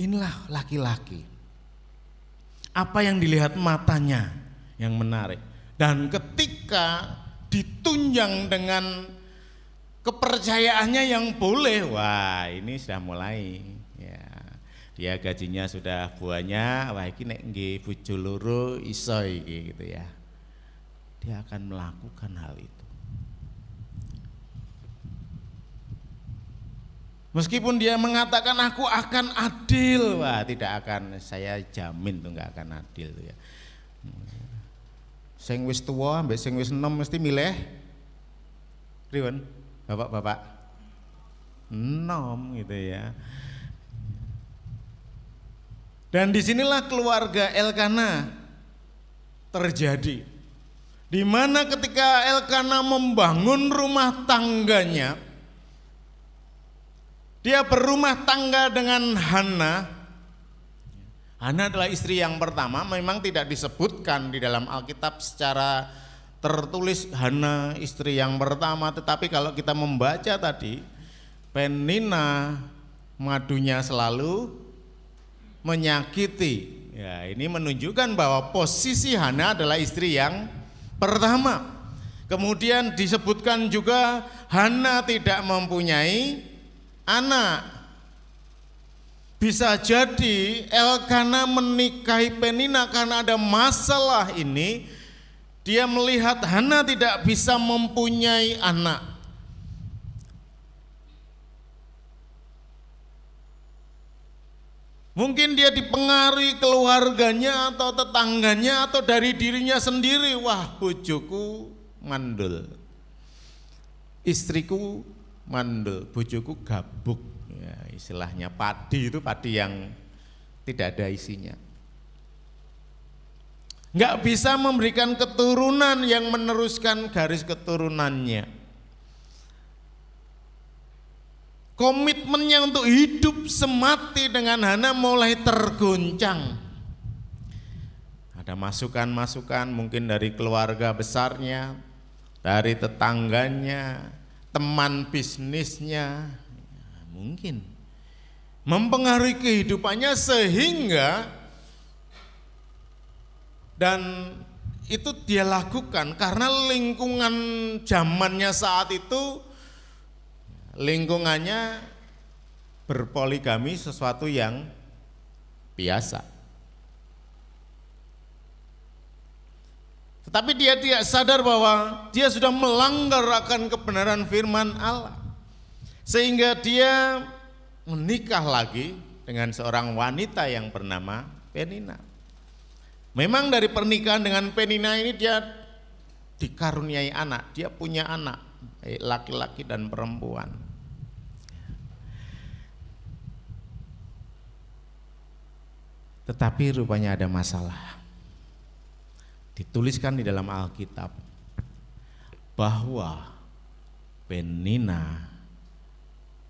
Inilah laki-laki. Apa yang dilihat matanya yang menarik. Dan ketika ditunjang dengan kepercayaannya yang boleh, wah ini sudah mulai ya. Dia gajinya sudah banyak, wah iki nek nggih bojo loro iso iki gitu ya. Dia akan melakukan hal itu. Meskipun dia mengatakan aku akan adil, wah tidak akan, saya jamin tuh nggak akan adil tuh ya. Sing wis tuwa ambek sing wis enom mesti milih riwen, bapak-bapak enom gitu ya. Dan disinilah keluarga Elkana terjadi, di mana ketika Elkana membangun rumah tangganya, dia berumah tangga dengan Hana. Hana adalah istri yang pertama, memang tidak disebutkan di dalam Alkitab secara tertulis Hana istri yang pertama, tetapi kalau kita membaca tadi, Penina madunya selalu menyakiti. Ya, ini menunjukkan bahwa posisi Hana adalah istri yang pertama. Kemudian disebutkan juga Hana tidak mempunyai anak. Bisa jadi Elkana menikahi Penina karena ada masalah ini. Dia melihat Hana tidak bisa mempunyai anak. Mungkin dia dipengaruhi keluarganya atau tetangganya atau dari dirinya sendiri. Wah, bojoku mandul, istriku mandul, bojoku gabuk. Ya, istilahnya padi itu padi yang tidak ada isinya. Nggak bisa memberikan keturunan yang meneruskan garis keturunannya. Komitmennya untuk hidup semati dengan Hana mulai tergoncang. Ada masukan-masukan mungkin dari keluarga besarnya, dari tetangganya, teman bisnisnya, mungkin mempengaruhi kehidupannya sehingga, dan itu dia lakukan karena lingkungan zamannya saat itu, lingkungannya berpoligami sesuatu yang biasa. Tetapi dia tidak sadar bahwa dia sudah melanggar akan kebenaran firman Allah. Sehingga dia menikah lagi dengan seorang wanita yang bernama Penina. Memang dari pernikahan dengan Penina ini dia dikaruniai anak, dia punya anak, laki-laki dan perempuan. Tetapi rupanya ada masalah. Dituliskan di dalam Alkitab bahwa Penina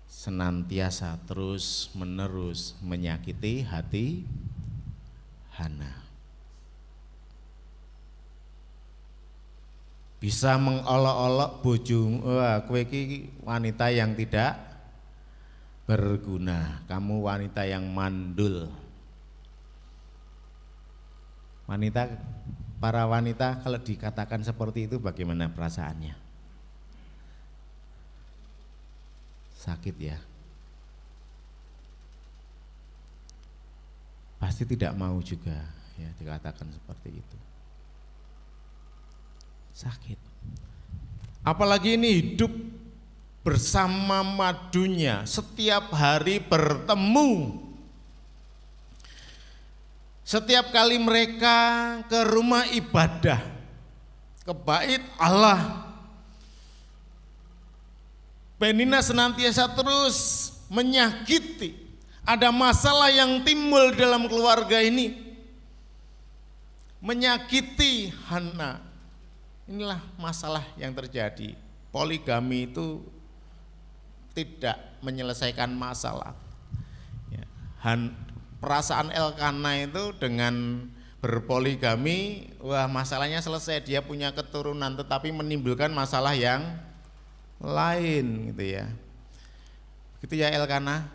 senantiasa terus menerus menyakiti hati Hana. Bisa mengolok-olok bojomu, wah kowe iki wanita yang tidak berguna, kamu wanita yang mandul. Para wanita kalau dikatakan seperti itu bagaimana perasaannya? Sakit ya? Pasti tidak mau juga ya dikatakan seperti itu. Sakit. Apalagi ini hidup bersama madunya, setiap hari bertemu. Setiap kali mereka ke rumah ibadah, ke bait Allah, Penina senantiasa terus menyakiti. Ada masalah yang timbul dalam keluarga ini, menyakiti Hana. Inilah masalah yang terjadi. Poligami itu tidak menyelesaikan masalah. Perasaan Elkana itu dengan berpoligami, wah masalahnya selesai, dia punya keturunan, tetapi menimbulkan masalah yang lain gitu ya. Gitu ya Elkana,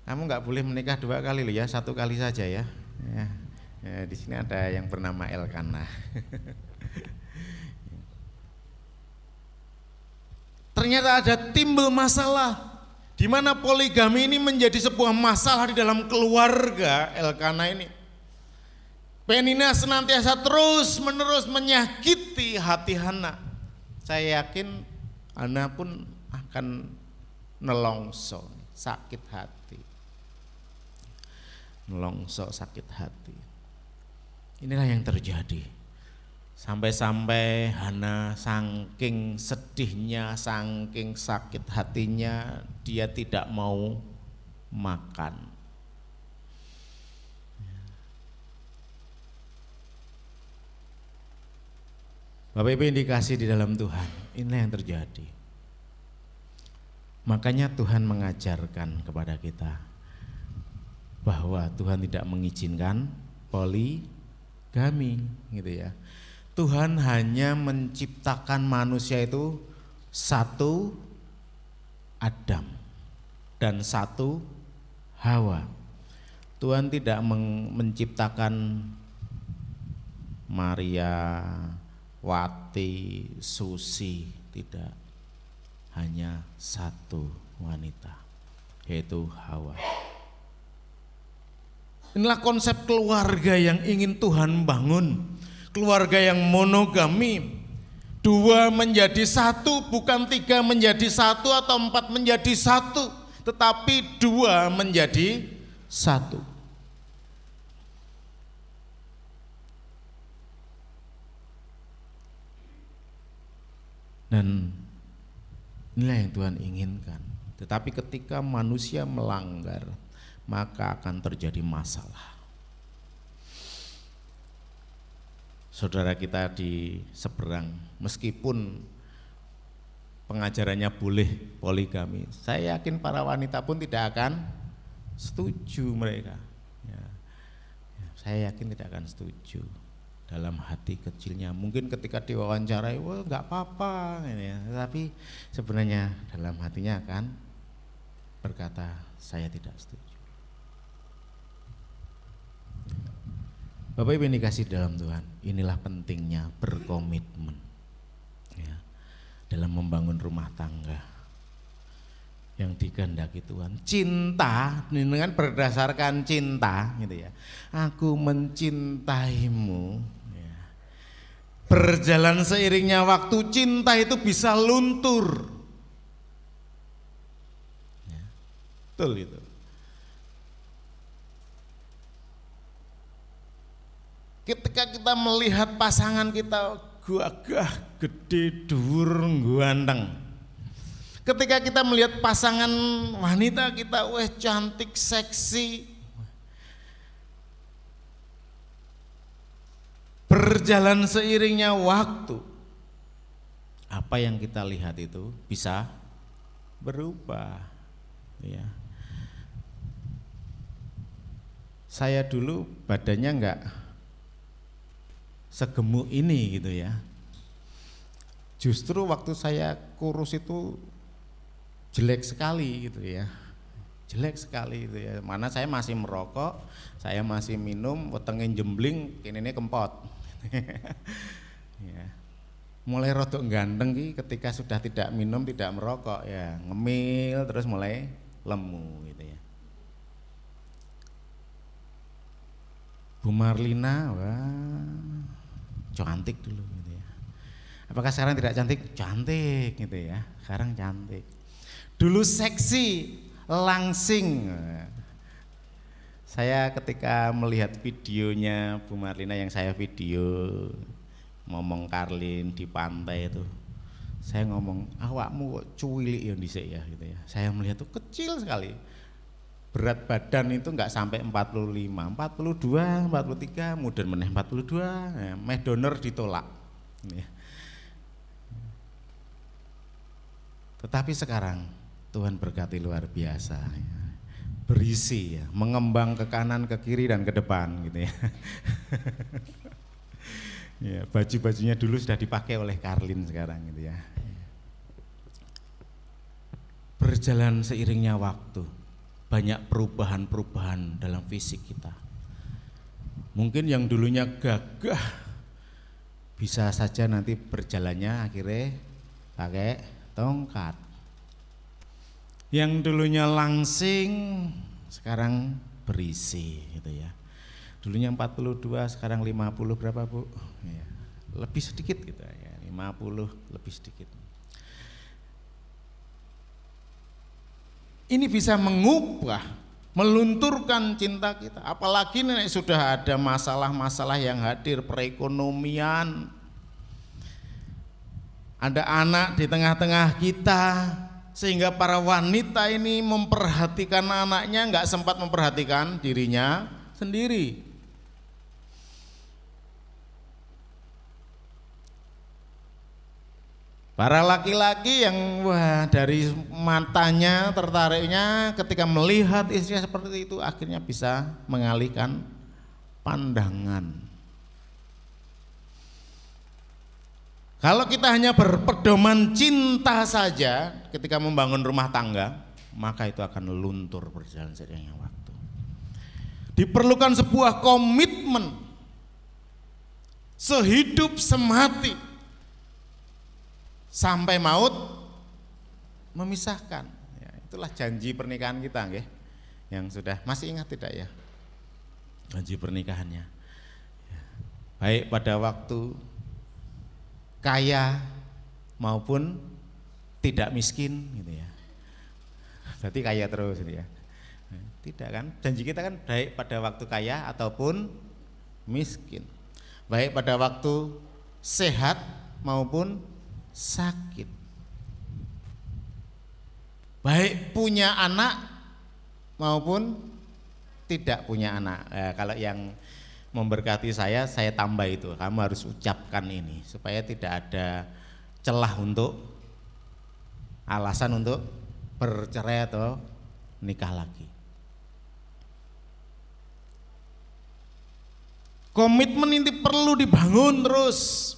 kamu nggak boleh menikah 2 kali loh ya, 1 kali saja ya. Ya, di sini ada yang bernama Elkana. Ternyata ada timbul masalah di mana poligami ini menjadi sebuah masalah di dalam keluarga Elkana ini. Penina senantiasa terus menerus menyakiti hati Hana. Saya yakin Hana pun akan nelongso, sakit hati. Nelongso, sakit hati. Inilah yang terjadi. Sampai-sampai Hana saking sedihnya, saking sakit hatinya, dia tidak mau makan. Bapak Ibu yang dikasih di dalam Tuhan, inilah yang terjadi. Makanya Tuhan mengajarkan kepada kita bahwa Tuhan tidak mengizinkan poligami, gitu ya. Tuhan hanya menciptakan manusia itu 1 Adam dan 1 Hawa. Tuhan tidak menciptakan Maria, Wati, Susi, tidak, hanya 1 wanita, yaitu Hawa. Inilah konsep keluarga yang ingin Tuhan bangun, keluarga yang monogami, 2 menjadi 1, bukan 3 menjadi 1 atau 4 menjadi 1, tetapi 2 menjadi 1. Dan inilah yang Tuhan inginkan. Tetapi ketika manusia melanggar, maka akan terjadi masalah. Saudara kita di seberang, meskipun pengajarannya boleh poligami, saya yakin para wanita pun tidak akan setuju mereka. Saya yakin tidak akan setuju. Dalam hati kecilnya mungkin ketika diwawancarai, wah nggak apa-apa, tapi sebenarnya dalam hatinya akan berkata, saya tidak setuju. Bapak Ibu yang dikasih dalam Tuhan, inilah pentingnya berkomitmen ya, dalam membangun rumah tangga yang dikehendaki Tuhan. Cinta dengan berdasarkan cinta, gitu ya. Aku mencintaimu. Ya. Berjalan seiringnya waktu, cinta itu bisa luntur. Ya. Betul itu. Ketika kita melihat pasangan kita gagah, gede, dhuwur, ganteng. Ketika kita melihat pasangan wanita kita, wah cantik, seksi. Berjalan seiringnya waktu, apa yang kita lihat itu bisa berubah. Ya. Saya dulu badannya enggak segemuk ini gitu ya. Justru waktu saya kurus itu jelek sekali gitu ya, jelek sekali gitu ya. Mana saya masih merokok, saya masih minum, wetenge jembling, ini kempot. Ya. Mulai rodok ganteng ketika sudah tidak minum, tidak merokok ya, ngemil terus mulai lemu gitu ya. Bu Marlina, wah cantik dulu gitu ya. Apakah sekarang tidak cantik? Cantik gitu ya. Sekarang cantik. Dulu seksi, langsing. Saya ketika melihat videonya Bu Marlina yang saya video ngomong Karlin di pantai itu, saya ngomong, awakmu kok cuwilik ya dhisik ya gitu ya. Saya melihat tuh kecil sekali. Berat badan itu enggak sampai 45, 42, 43, mudun meneh 42, ya, meh donor ditolak. Ya. Tetapi sekarang Tuhan berkati luar biasa ya. berisi ya, mengembang ke kanan, ke kiri dan ke depan gitu ya. Ya, baju-bajunya dulu sudah dipakai oleh Karlin sekarang gitu ya. Berjalan seiringnya waktu, banyak perubahan-perubahan dalam fisik kita. Mungkin yang dulunya gagah bisa saja nanti berjalannya akhirnya pakai tongkat. Yang dulunya langsing sekarang berisi gitu ya. Dulunya 42 sekarang 50 berapa Bu? Ya, lebih sedikit gitu ya, 50 lebih sedikit. Ini bisa mengubah, melunturkan cinta kita. Apalagi nih sudah ada masalah-masalah yang hadir, perekonomian. Ada anak di tengah-tengah kita, sehingga para wanita ini memperhatikan anaknya, nggak sempat memperhatikan dirinya sendiri. Para laki-laki yang wah dari matanya tertariknya ketika melihat istrinya seperti itu akhirnya bisa mengalihkan pandangan. Kalau kita hanya berpedoman cinta saja ketika membangun rumah tangga, maka itu akan luntur berjalan seiringnya waktu. Diperlukan sebuah komitmen sehidup semati sampai maut memisahkan. Ya, itulah janji pernikahan kita, nggih. Yang sudah masih ingat tidak ya? Janji pernikahannya. Ya. Baik pada waktu kaya maupun tidak miskin gitu ya. Berarti kaya terus gitu ya. Tidak kan? Janji kita kan baik pada waktu kaya ataupun miskin. Baik pada waktu sehat maupun sakit. Baik punya anak maupun tidak punya anak. Kalau yang memberkati saya tambah itu, kamu harus ucapkan ini supaya tidak ada celah untuk alasan untuk bercerai atau nikah lagi. Komitmen ini perlu dibangun terus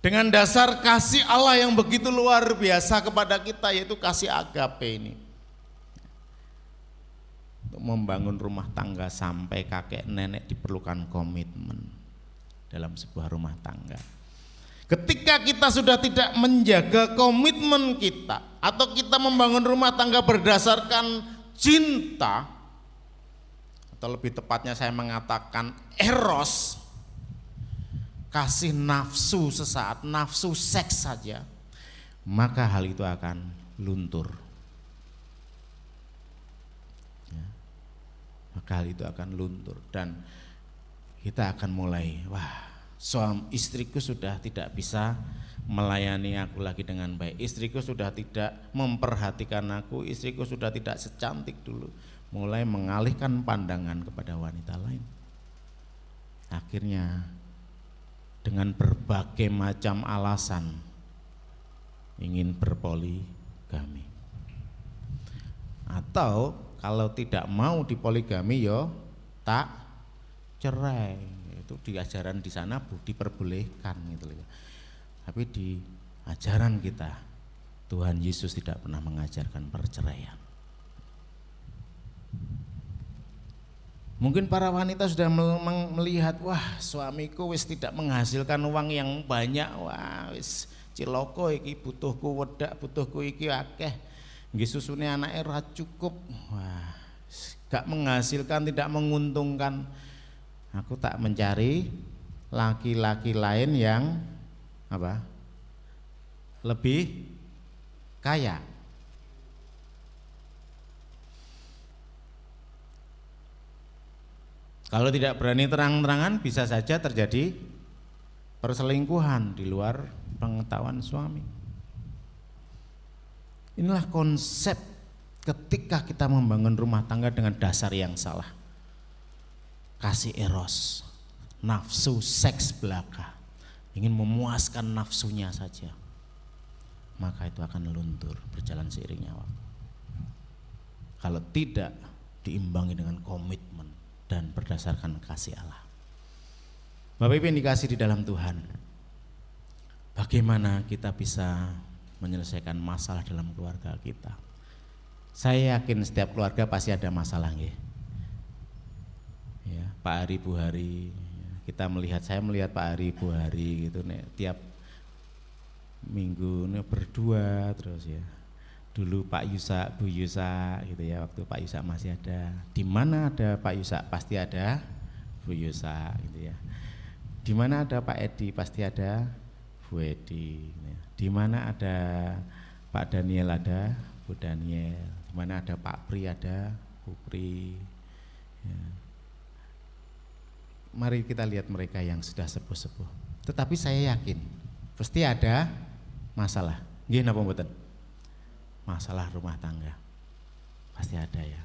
dengan dasar kasih Allah yang begitu luar biasa kepada kita, yaitu kasih agape ini. Untuk membangun rumah tangga sampai kakek nenek diperlukan komitmen dalam sebuah rumah tangga. Ketika kita sudah tidak menjaga komitmen kita, atau kita membangun rumah tangga berdasarkan cinta, atau lebih tepatnya saya mengatakan eros, kasih nafsu sesaat, nafsu seks saja, maka hal itu akan luntur. Ya. Maka hal itu akan luntur dan kita akan mulai, wah, suami istriku sudah tidak bisa melayani aku lagi dengan baik, istriku sudah tidak memperhatikan aku, istriku sudah tidak secantik dulu, mulai mengalihkan pandangan kepada wanita lain. Akhirnya dengan berbagai macam alasan ingin berpoligami, atau kalau tidak mau dipoligami yo tak cerai. Itu di ajaran di sana diperbolehkan gitu loh. Tapi di ajaran kita Tuhan Yesus tidak pernah mengajarkan perceraian. Mungkin para wanita sudah melihat, wah suamiku wis tidak menghasilkan uang yang banyak, wah wis ciloko iki, butuhku wedak, butuhku iki akeh, nggih susune anake ora cukup, wah gak menghasilkan, tidak menguntungkan. Aku tak mencari laki-laki lain yang apa? Lebih kaya. Kalau tidak berani terang-terangan bisa saja terjadi perselingkuhan di luar pengetahuan suami. Inilah konsep ketika kita membangun rumah tangga dengan dasar yang salah. Kasih eros, nafsu seks belaka, ingin memuaskan nafsunya saja, maka itu akan luntur berjalan seiringnya waktu. Kalau tidak diimbangi dengan komitmen dan berdasarkan kasih Allah. Bapak Ibu yang dikasih di dalam Tuhan, bagaimana kita bisa menyelesaikan masalah dalam keluarga kita? Saya yakin setiap keluarga pasti ada masalah, nggih. Ya, Pak Hari Bu Hari, saya melihat Pak Hari Bu Hari gitu nih, tiap minggu nih berdua terus ya. Dulu Pak Yusa, Bu Yusa gitu ya, waktu Pak Yusa masih ada. Di mana ada Pak Yusa pasti ada Bu Yusa gitu ya. Di mana ada Pak Edi pasti ada Bu Edi. Di mana ada Pak Daniel ada Bu Daniel. Di mana ada Pak Pri ada Bu Pri. Ya. Mari kita lihat mereka yang sudah sepuh-sepuh. Tetapi saya yakin pasti ada masalah. Nggih napa mboten? Masalah rumah tangga. Pasti ada ya.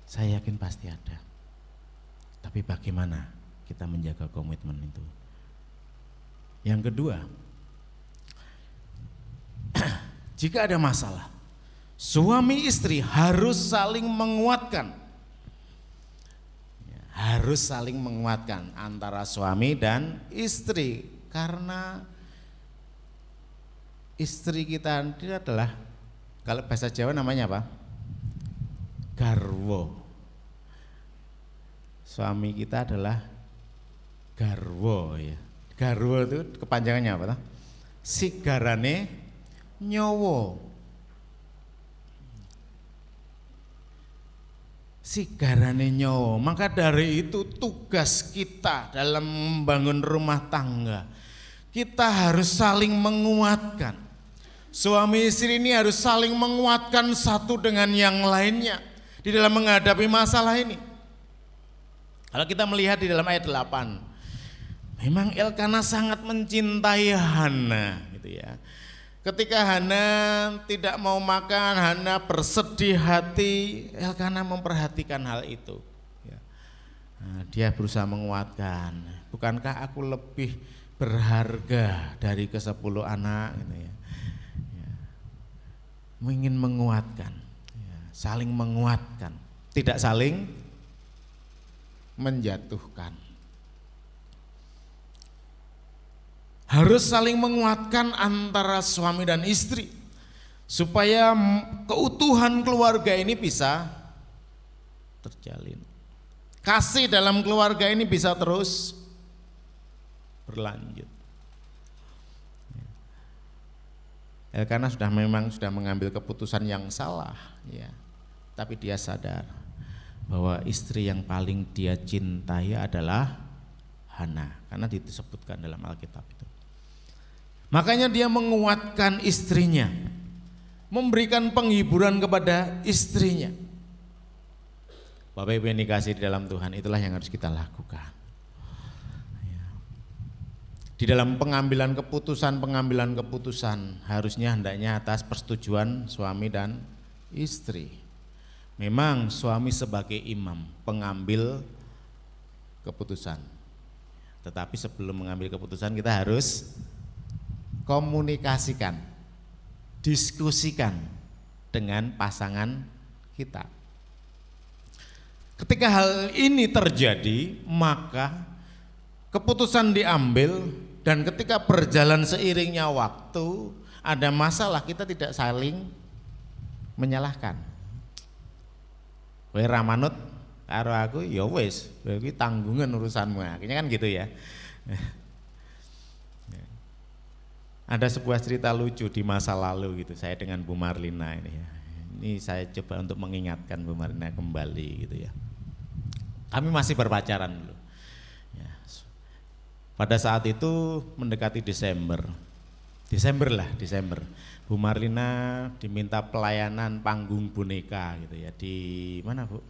Saya yakin pasti ada. Tapi bagaimana kita menjaga komitmen itu? Yang kedua, jika ada masalah, suami istri harus saling menguatkan. Harus saling menguatkan antara suami dan istri, karena istri kita itu adalah, kalau bahasa Jawa namanya apa? Garwo. Suami kita adalah garwo ya. Garwo itu kepanjangannya apa? Sigarane nyowo. Sigarane nyowo. Maka dari itu tugas kita dalam membangun rumah tangga, kita harus saling menguatkan. Suami istri ini harus saling menguatkan satu dengan yang lainnya di dalam menghadapi masalah ini. Kalau kita melihat di dalam ayat 8, memang Elkana sangat mencintai Hana gitu ya. Ketika Hana tidak mau makan, Hana bersedih hati, Elkana memperhatikan hal itu. Nah, dia berusaha menguatkan, bukankah aku lebih berharga dari ke-10 anak gitu ya. Ingin menguatkan, saling menguatkan, tidak saling menjatuhkan. Harus saling menguatkan antara suami dan istri supaya keutuhan keluarga ini bisa terjalin. Kasih dalam keluarga ini bisa terus berlanjut. Elkana memang sudah mengambil keputusan yang salah ya. Tapi dia sadar bahwa istri yang paling dia cintai adalah Hana, karena disebutkan dalam Alkitab itu. Makanya dia menguatkan istrinya, memberikan penghiburan kepada istrinya. Bapak Ibu yang dikasihi di dalam Tuhan, itulah yang harus kita lakukan. Di dalam pengambilan keputusan harusnya hendaknya atas persetujuan suami dan istri. Memang suami sebagai imam, pengambil keputusan. Tetapi sebelum mengambil keputusan kita harus komunikasikan, diskusikan dengan pasangan kita. Ketika hal ini terjadi, maka keputusan diambil. Dan ketika berjalan seiringnya waktu, ada masalah, kita tidak saling menyalahkan. Kowe ra manut karo aku, ya wis, iki tanggungan urusanmu. Akhirnya kan gitu ya. Ada sebuah cerita lucu di masa lalu gitu, saya dengan Bu Marlina ini ya. Ini saya coba untuk mengingatkan Bu Marlina kembali gitu ya. Kami masih berpacaran dulu. Pada saat itu mendekati Desember. Bu Marlina diminta pelayanan panggung boneka gitu ya, di mana Bu?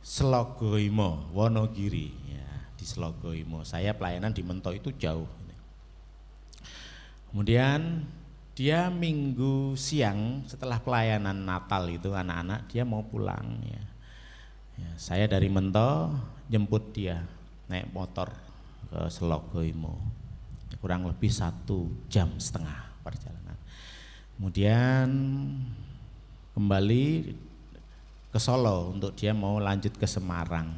Slogoimo, Wonogiri ya, di Slogoimo. Saya pelayanan di Mento itu jauh. Kemudian dia minggu siang setelah pelayanan Natal itu anak-anak dia mau pulang ya. Saya dari Mento jemput dia naik motor ke Slogoimo, kurang lebih 1,5 jam perjalanan. Kemudian kembali ke Solo untuk dia mau lanjut ke Semarang.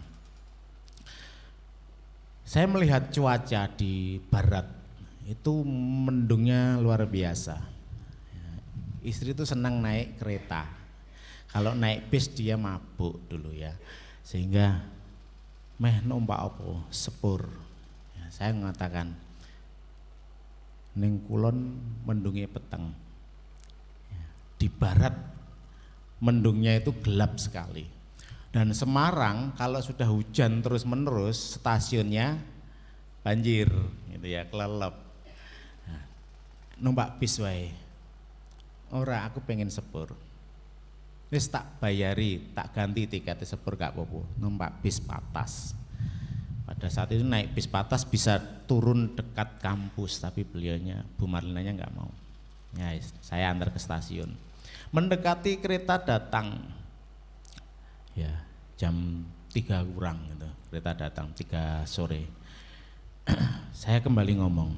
Saya melihat cuaca di barat itu mendungnya luar biasa. Istri itu senang naik kereta. Kalau naik bis dia mabuk dulu ya. Sehingga meh numpak apa? Sepur. Ya, saya mengatakan ning kulon mendungnya peteng. Ya, di barat mendungnya itu gelap sekali. Dan Semarang kalau sudah hujan terus menerus stasiunnya banjir gitu ya, kelelep. Nah, numpak bis wae. Ora, aku pengen sepur. Wis tak bayari, tak ganti tiketnya sepur gak apa-apa. Numpak bis patas. Pada saat itu naik bis patas bisa turun dekat kampus, tapi beliaunya, Bu Marlinanya nggak mau. Ya, saya antar ke stasiun. Mendekati kereta datang. Ya, jam 3 kurang gitu. Kereta datang 3 sore. Saya kembali ngomong,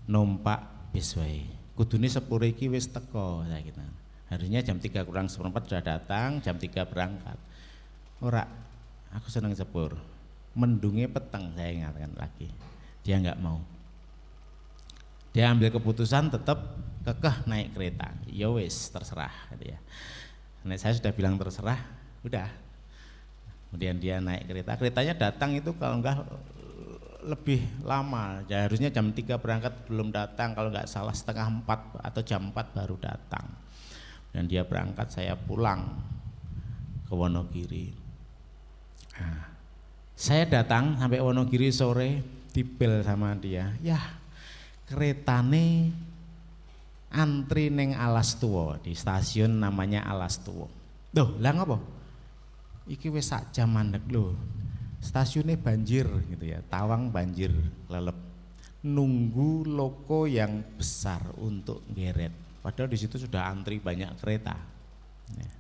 numpak bis wae. Kudune sepur iki wis teko saya gitu. Harusnya jam 3 kurang seperempat sudah datang, jam 3 berangkat. Ora, aku seneng sepur. Mendungnya peteng, saya ingatkan lagi. Dia nggak mau. Dia ambil keputusan tetap kekeh naik kereta. Ya wis, terserah gitu ya. Nah, saya sudah bilang terserah, udah. Kemudian dia naik kereta. Keretanya datang itu kalau enggak lebih lama. Ya, harusnya jam 3 berangkat belum datang, kalau enggak salah setengah 4 atau jam 4 baru datang. Dan dia berangkat, saya pulang ke Wonogiri. Nah, saya datang sampai Wonogiri sore, dibel sama dia. Ya, keretane antri neng Alas Tuwo, di stasiun namanya Alas Tuwo. Duh, lah ngapa? Iki wis sak jam mandek lho. Stasiunnya banjir gitu ya, Tawang banjir, lelep. Nunggu loko yang besar untuk ngeret. Padahal di situ sudah antri banyak kereta. Ya.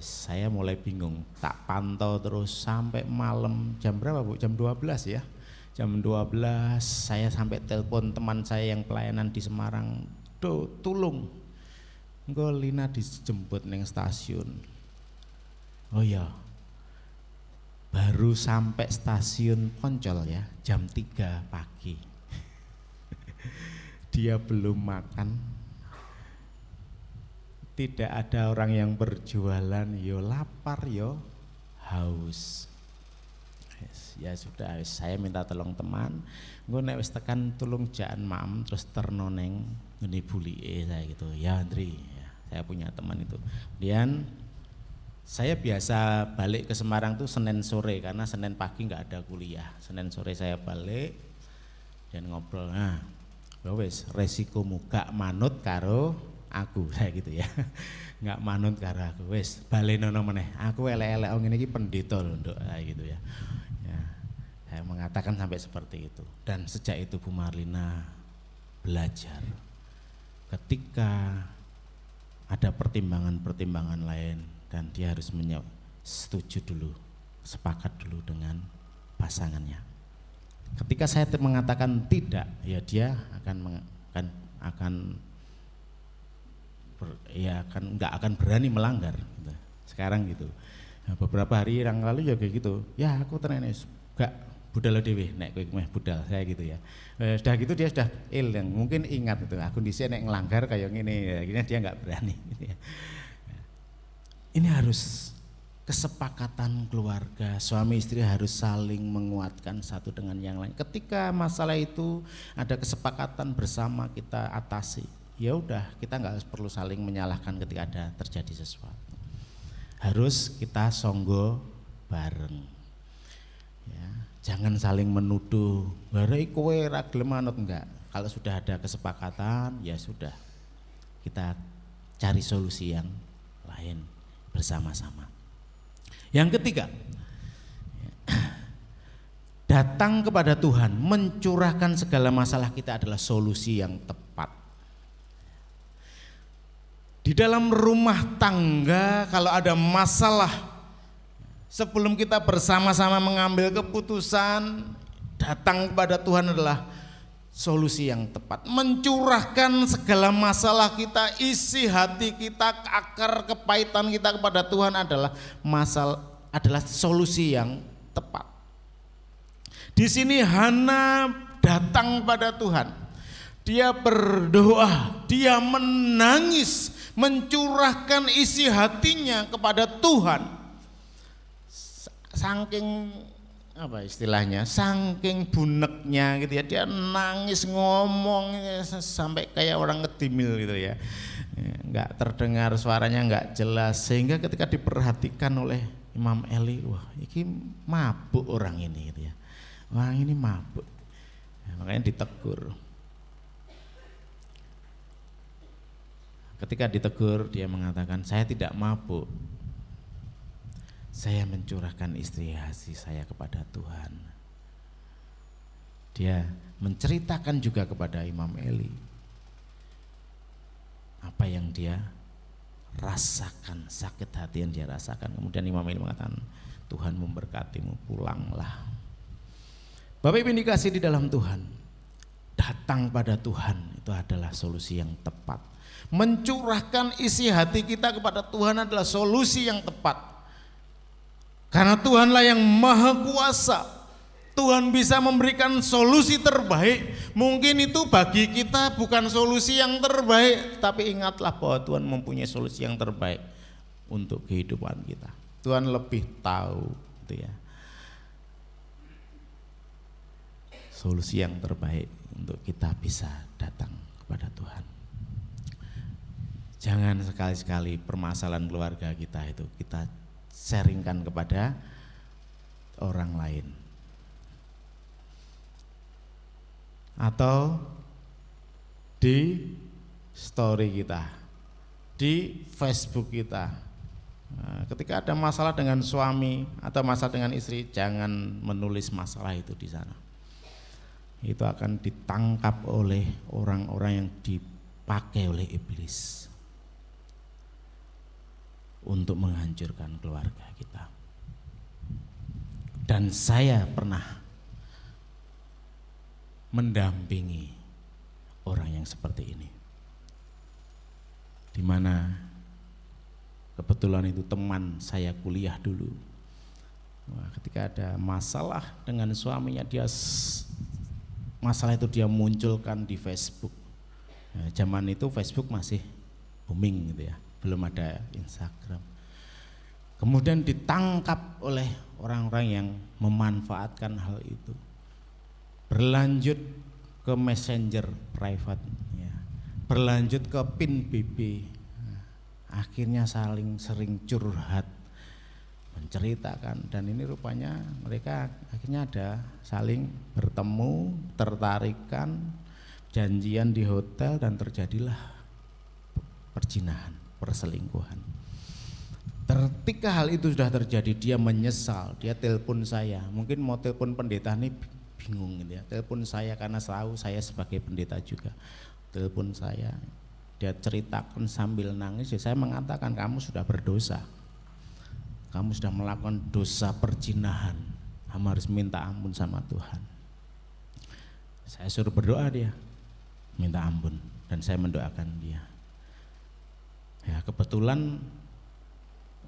Saya mulai bingung, tak pantau terus sampai malam jam berapa Bu? Jam 12 ya. Jam 12 saya sampai telepon teman saya yang pelayanan di Semarang, "Do, tulung. Engko Lina dijemput neng stasiun." Oh ya. Baru sampai stasiun Poncol ya, jam 3 pagi. Dia belum makan. Tidak ada orang yang berjualan, yo lapar yo haus. Ya sudah, saya minta tolong teman. Gue nek wis tekan tulung jaan maem terus terno neng ngene bulike saya gitu. Ya Andri, ya, saya punya teman itu. Kemudian saya biasa balik ke Semarang tuh Senin sore karena Senin pagi nggak ada kuliah. Senin sore saya balik dan ngobrol. Nah, wes resikomu gak manut karo aku, saya gitu ya. Nggak manut karo aku, wes balenono meneh. Aku elek-elek ngene iki pendeta lho, Nduk, gitu ya. Ya. Saya mengatakan sampai seperti itu. Dan sejak itu Bu Marlina belajar. Ketika ada pertimbangan-pertimbangan lain dan dia harus setuju dulu, sepakat dulu dengan pasangannya. Ketika saya mengatakan tidak, ya dia nggak akan berani melanggar. Gitu. Sekarang gitu. Nah, beberapa hari yang lalu juga gitu. Ya aku tenenes, gak budal dewe, nek kowe meh budal saya gitu ya. Sudah gitu dia sudah yang mungkin ingat itu. Aku dhisik nek ngelanggar kayak gini, ya, akhirnya dia nggak berani. Gitu ya. Ini harus kesepakatan keluarga, suami istri harus saling menguatkan satu dengan yang lain. Ketika masalah itu ada kesepakatan bersama kita atasi, ya udah kita nggak perlu saling menyalahkan ketika ada terjadi sesuatu. Harus kita songgo bareng. Ya, jangan saling menuduh, "Barai kowe ra gelem manut," enggak. Kalau sudah ada kesepakatan, ya sudah. Kita cari solusi yang lain bersama-sama. Yang ketiga, datang kepada Tuhan, mencurahkan segala masalah kita adalah solusi yang tepat. Di dalam rumah tangga kalau ada masalah, sebelum kita bersama-sama mengambil keputusan, datang kepada Tuhan adalah solusi yang tepat, mencurahkan segala masalah kita, isi hati kita, akar kepahitan kita kepada Tuhan adalah solusi yang tepat. Di sini Hana datang pada Tuhan, dia berdoa, dia menangis, mencurahkan isi hatinya kepada Tuhan. Saking apa istilahnya, saking buneknya gitu ya, dia nangis ngomong sampai kayak orang ngedimil gitu ya, nggak terdengar suaranya, nggak jelas, sehingga ketika diperhatikan oleh Imam Eli, wah ini mabuk orang ini gitu ya, orang ini mabuk, makanya ditegur. Ketika ditegur dia mengatakan, saya tidak mabuk, saya mencurahkan istri hati saya kepada Tuhan. Dia menceritakan juga kepada Imam Eli apa yang dia rasakan, sakit hati yang dia rasakan. Kemudian Imam Eli mengatakan, Tuhan memberkatimu, pulanglah. Bapak Ibu yang dikasihi di dalam Tuhan, datang pada Tuhan itu adalah solusi yang tepat. Mencurahkan isi hati kita kepada Tuhan adalah solusi yang tepat. Karena Tuhanlah yang maha kuasa, Tuhan bisa memberikan solusi terbaik. Mungkin itu bagi kita bukan solusi yang terbaik, tapi ingatlah bahwa Tuhan mempunyai solusi yang terbaik untuk kehidupan kita. Tuhan lebih tahu gitu ya, solusi yang terbaik untuk kita bisa datang kepada Tuhan. Jangan sekali-sekali permasalahan keluarga kita itu kita sharingkan kepada orang lain, atau di story kita, di Facebook kita. Nah, ketika ada masalah dengan suami atau masalah dengan istri, jangan menulis masalah itu di sana. Itu akan ditangkap oleh orang-orang yang dipakai oleh iblis untuk menghancurkan keluarga kita. Dan saya pernah mendampingi orang yang seperti ini, di mana kebetulan itu teman saya kuliah dulu. Wah, ketika ada masalah dengan suaminya, masalah itu dia munculkan di Facebook. Nah, zaman itu Facebook masih booming gitu ya, belum ada Instagram. Kemudian ditangkap oleh orang-orang yang memanfaatkan hal itu, berlanjut ke messenger private ya, berlanjut ke pin BB. Akhirnya saling sering curhat, menceritakan, dan ini rupanya mereka akhirnya ada saling bertemu, tertarikan, janjian di hotel, dan terjadilah perzinahan, perselingkuhan. Ketika hal itu sudah terjadi, dia menyesal, dia telepon saya, mungkin mau telepon pendeta ini bingung gitu ya, telepon saya karena tahu saya sebagai pendeta juga, telepon saya, dia ceritakan sambil nangis, ya saya mengatakan kamu sudah berdosa, kamu sudah melakukan dosa perzinahan, kamu harus minta ampun sama Tuhan. Saya suruh berdoa, dia minta ampun dan saya mendoakan dia. Ya kebetulan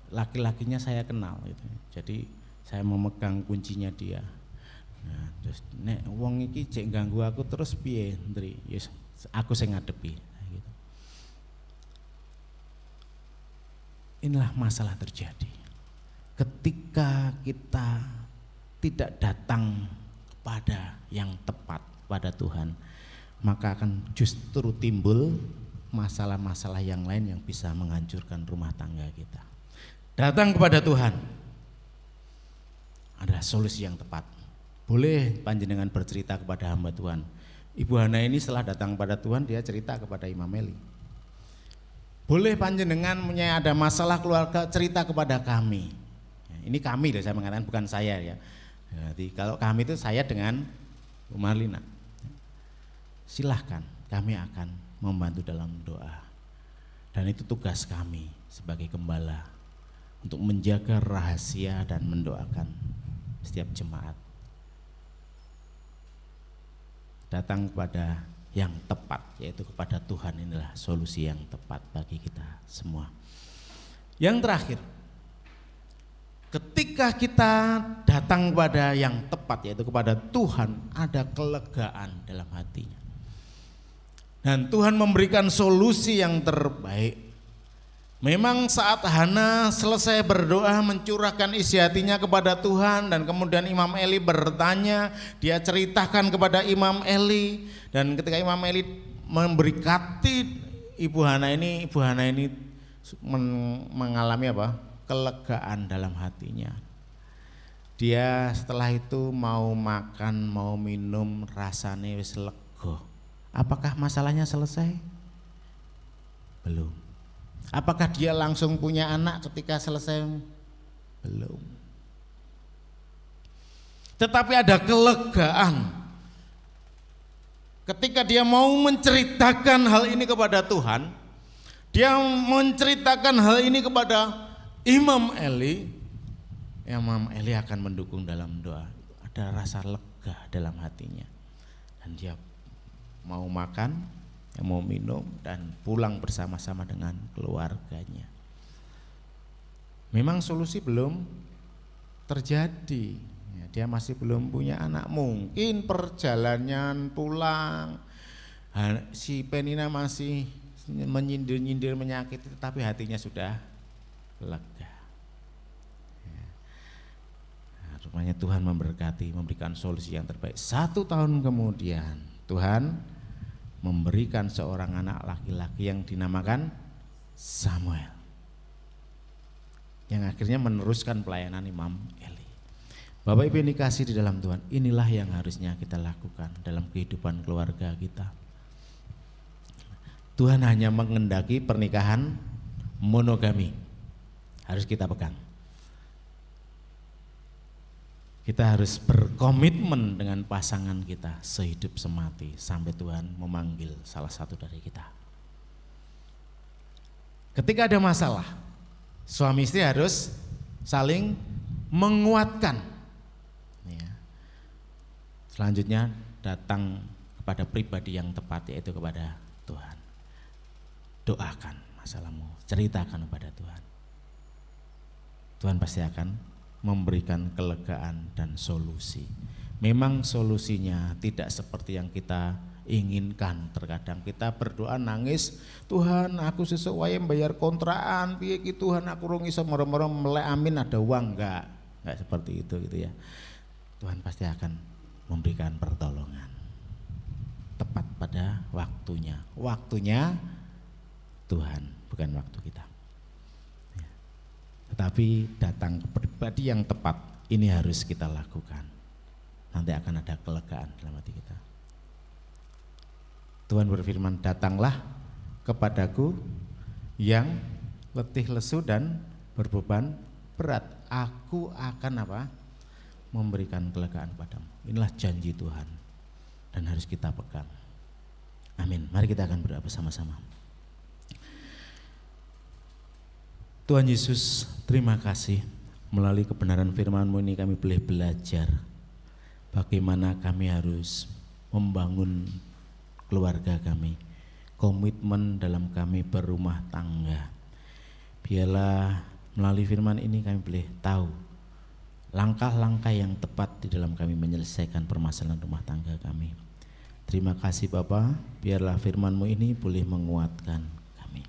laki-lakinya saya kenal gitu. Jadi saya memegang kuncinya dia. Nah, terus nek wong iki cek ganggu aku terus piye, Ndri? Yes, aku sing ngadepi gitu. Inilah masalah terjadi ketika kita tidak datang kepada yang tepat, pada Tuhan, maka akan justru timbul masalah-masalah yang lain yang bisa menghancurkan rumah tangga kita. Datang kepada Tuhan adalah solusi yang tepat. Boleh panjenengan bercerita kepada hamba Tuhan. Ibu Hana ini setelah datang pada Tuhan, dia cerita kepada Imam Eli. Boleh panjenengan punya ada masalah keluarga, cerita kepada kami. Ini kami loh, saya mengatakan, bukan saya ya. Jadi kalau kami itu saya dengan Bu Marlina. Silahkan, kami akan membantu dalam doa. Dan itu tugas kami sebagai gembala, untuk menjaga rahasia dan mendoakan setiap jemaat. datang kepada yang tepat, yaitu kepada Tuhan. Inilah solusi yang tepat bagi kita semua. Yang terakhir, ketika kita datang kepada yang tepat, yaitu kepada Tuhan, ada kelegaan dalam hatinya. Dan Tuhan memberikan solusi yang terbaik. Memang saat Hana selesai berdoa mencurahkan isi hatinya kepada Tuhan, dan kemudian Imam Eli bertanya, dia ceritakan kepada Imam Eli, dan ketika Imam Eli memberkati Ibu Hana ini mengalami apa? Kelegaan dalam hatinya. Dia setelah itu mau makan, mau minum, rasanya wis lega. Apakah masalahnya selesai? Belum. Apakah dia langsung punya anak ketika selesai? Belum. Tetapi ada kelegaan ketika dia mau menceritakan hal ini kepada Tuhan. Dia menceritakan hal ini kepada Imam Eli. Imam Eli akan mendukung dalam doa. Ada rasa lega dalam hatinya, dan dia mau makan, mau minum, dan pulang bersama-sama dengan keluarganya. Memang solusi belum terjadi, dia masih belum punya anak. Mungkin perjalanan pulang si Penina masih menyindir-nyindir, menyakiti, tetapi hatinya sudah lega. Nah, rupanya Tuhan memberkati, memberikan solusi yang terbaik. 1 tahun kemudian Tuhan memberikan seorang anak laki-laki yang dinamakan Samuel, yang akhirnya meneruskan pelayanan Imam Eli. Bapak Ibu yang dikasihi di dalam Tuhan, inilah yang harusnya kita lakukan dalam kehidupan keluarga kita. Tuhan hanya mengendaki pernikahan monogami, harus kita pegang. Kita harus berkomitmen dengan pasangan kita sehidup semati sampai Tuhan memanggil salah satu dari kita. Ketika ada masalah, suami istri harus saling menguatkan. Ya. Selanjutnya datang kepada pribadi yang tepat, yaitu kepada Tuhan. Doakan masalahmu, ceritakan kepada Tuhan. Tuhan pasti akan memberikan kelegaan dan solusi. Memang solusinya tidak seperti yang kita inginkan. Terkadang kita berdoa nangis, Tuhan aku sesuk wae bayar kontrakan, piye iki Tuhan aku rung iso moro-moro melek amin ada uang. Enggak seperti itu gitu ya. Tuhan pasti akan memberikan pertolongan tepat pada waktunya. Waktunya Tuhan, bukan waktu kita. Tetapi datang ke pribadi yang tepat, ini harus kita lakukan. Nanti akan ada kelegaan dalam hati kita. Tuhan berfirman, datanglah kepadaku yang letih lesu dan berbeban berat. Aku akan apa? Memberikan kelegaan padamu. Inilah janji Tuhan dan harus kita pegang. Amin. Mari kita akan berdoa bersama-sama. Tuhan Yesus, terima kasih melalui kebenaran firman-Mu ini kami boleh belajar bagaimana kami harus membangun keluarga kami, komitmen dalam kami berumah tangga. Biarlah melalui firman ini kami boleh tahu langkah-langkah yang tepat di dalam kami menyelesaikan permasalahan rumah tangga kami. Terima kasih Bapa, biarlah firman-Mu ini boleh menguatkan kami.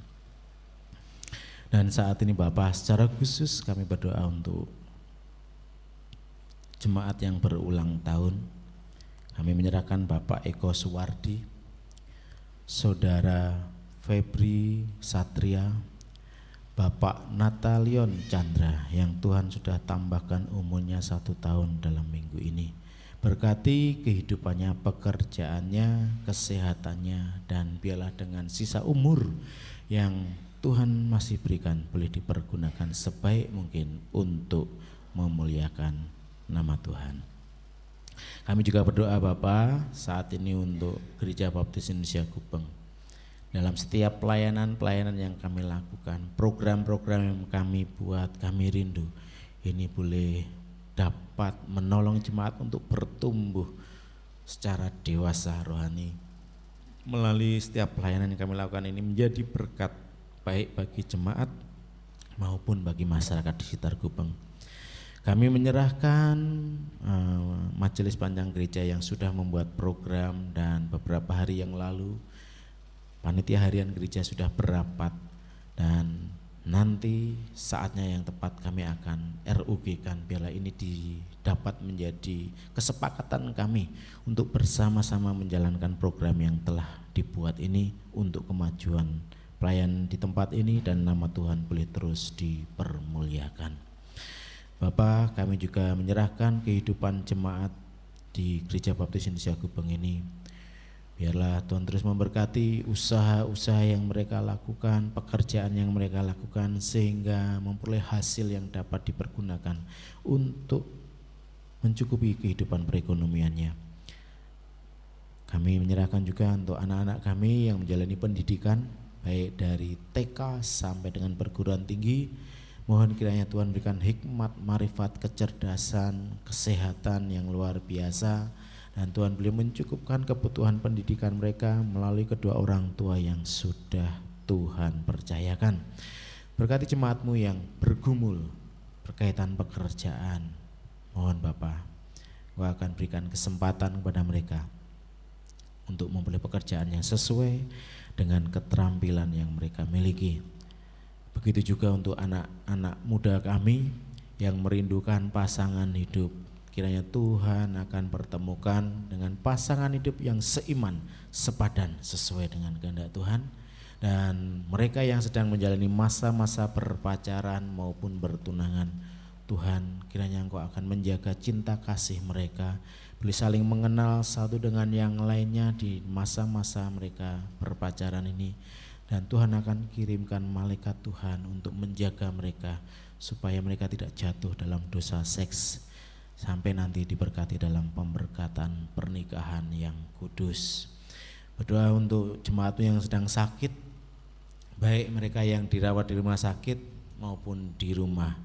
Dan saat ini Bapak, secara khusus kami berdoa untuk jemaat yang berulang tahun. Kami menyerahkan Bapak Eko Suwardi, Saudara Febri Satria, Bapak Natalion Chandra yang Tuhan sudah tambahkan umurnya 1 tahun dalam minggu ini. Berkati kehidupannya, pekerjaannya, kesehatannya, dan biarlah dengan sisa umur yang Tuhan masih berikan boleh dipergunakan sebaik mungkin untuk memuliakan nama Tuhan. Kami juga berdoa Bapa saat ini untuk Gereja Baptis Indonesia Gubeng. Dalam setiap pelayanan-pelayanan yang kami lakukan, program-program yang kami buat, kami rindu ini boleh dapat menolong jemaat untuk bertumbuh secara dewasa rohani. Melalui setiap pelayanan yang kami lakukan ini menjadi berkat baik bagi jemaat maupun bagi masyarakat di sekitar Gubeng. Kami menyerahkan Majelis Panjang Gereja yang sudah membuat program, dan beberapa hari yang lalu panitia harian gereja sudah berapat, dan nanti saatnya yang tepat kami akan RUG-kan biarlah ini dapat menjadi kesepakatan kami untuk bersama-sama menjalankan program yang telah dibuat ini untuk kemajuan pelayan di tempat ini dan nama Tuhan boleh terus dipermuliakan. Bapak, kami juga menyerahkan kehidupan jemaat di Gereja Baptis Indonesia Gubeng ini. Biarlah Tuhan terus memberkati usaha-usaha yang mereka lakukan, pekerjaan yang mereka lakukan, sehingga memperoleh hasil yang dapat dipergunakan untuk mencukupi kehidupan perekonomiannya. Kami menyerahkan juga untuk anak-anak kami yang menjalani pendidikan, baik dari TK sampai dengan perguruan tinggi. Mohon kiranya Tuhan berikan hikmat, marifat, kecerdasan, kesehatan yang luar biasa, dan Tuhan boleh mencukupkan kebutuhan pendidikan mereka melalui kedua orang tua yang sudah Tuhan percayakan. Berkati jemaat-Mu yang bergumul berkaitan pekerjaan. Mohon Bapa, Engkau akan berikan kesempatan kepada mereka untuk memperoleh pekerjaan yang sesuai dengan keterampilan yang mereka miliki. Begitu juga untuk anak-anak muda kami yang merindukan pasangan hidup. Kiranya Tuhan akan pertemukan dengan pasangan hidup yang seiman, sepadan, sesuai dengan kehendak Tuhan. Dan mereka yang sedang menjalani masa-masa berpacaran maupun bertunangan, Tuhan kiranya Engkau akan menjaga cinta kasih mereka, boleh saling mengenal satu dengan yang lainnya di masa-masa mereka berpacaran ini. Dan Tuhan akan kirimkan malaikat Tuhan untuk menjaga mereka supaya mereka tidak jatuh dalam dosa seks sampai nanti diberkati dalam pemberkatan pernikahan yang kudus. Berdoa untuk jemaat yang sedang sakit, baik mereka yang dirawat di rumah sakit maupun di rumah.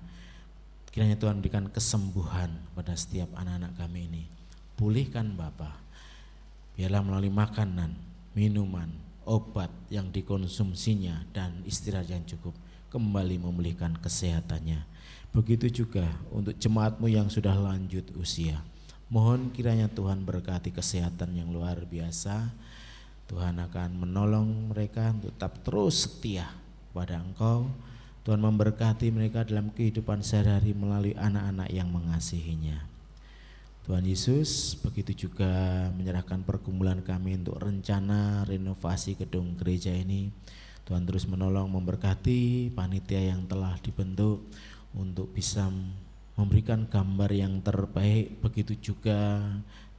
Kiranya Tuhan berikan kesembuhan pada setiap anak-anak kami ini. Pulihkan Bapa, biarlah melalui makanan, minuman, obat yang dikonsumsinya dan istirahat yang cukup kembali memulihkan kesehatannya. Begitu juga untuk jemaat-Mu yang sudah lanjut usia. Mohon kiranya Tuhan berkati kesehatan yang luar biasa. Tuhan akan menolong mereka untuk tetap terus setia pada Engkau. Tuhan memberkati mereka dalam kehidupan sehari-hari melalui anak-anak yang mengasihinya. Tuhan Yesus, begitu juga menyerahkan pergumulan kami untuk rencana renovasi gedung gereja ini. Tuhan terus menolong, memberkati panitia yang telah dibentuk untuk bisa memberikan gambar yang terbaik. Begitu juga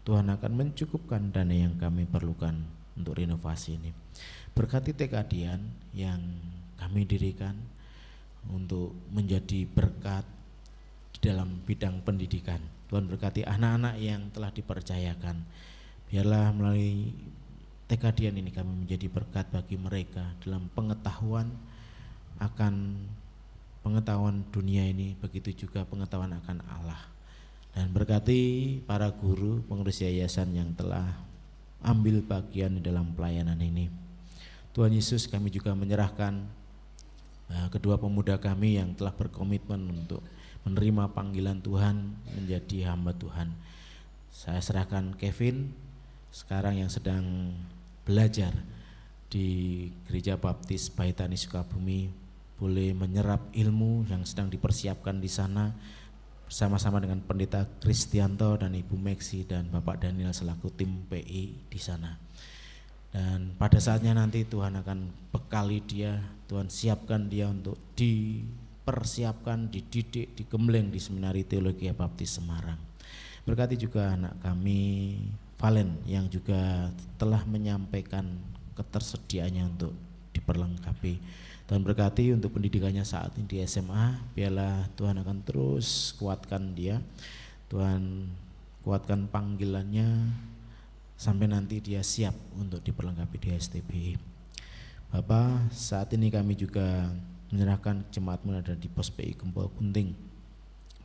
Tuhan akan mencukupkan dana yang kami perlukan untuk renovasi ini. Berkati TKDian yang kami dirikan untuk menjadi berkat di dalam bidang pendidikan. Tuhan berkati anak-anak yang telah dipercayakan. Biarlah melalui TKDian ini kami menjadi berkat bagi mereka dalam pengetahuan akan pengetahuan dunia ini, begitu juga pengetahuan akan Allah. Dan berkati para guru, pengurus yayasan yang telah ambil bagian di dalam pelayanan ini. Tuhan Yesus, kami juga menyerahkan kedua pemuda kami yang telah berkomitmen untuk menerima panggilan Tuhan menjadi hamba Tuhan. Saya serahkan Kevin sekarang yang sedang belajar di Gereja Baptis Baitani Sukabumi, boleh menyerap ilmu yang sedang dipersiapkan di sana bersama-sama dengan Pendeta Kristianto dan Ibu Meksi dan Bapak Daniel selaku tim PI di sana. Dan pada saatnya nanti Tuhan akan bekali dia, Tuhan siapkan dia untuk dipersiapkan, dididik, digembleng di Seminari Teologi Baptis Semarang. Berkati juga anak kami Valen yang juga telah menyampaikan ketersediaannya untuk diperlengkapi. Tuhan berkati untuk pendidikannya saat ini di SMA, biarlah Tuhan akan terus kuatkan dia, Tuhan kuatkan panggilannya sampai nanti dia siap untuk diperlengkapi di STBI. Bapak, saat ini kami juga menyerahkan jemaat-Mu ada di Pos PI Gempol Gunting.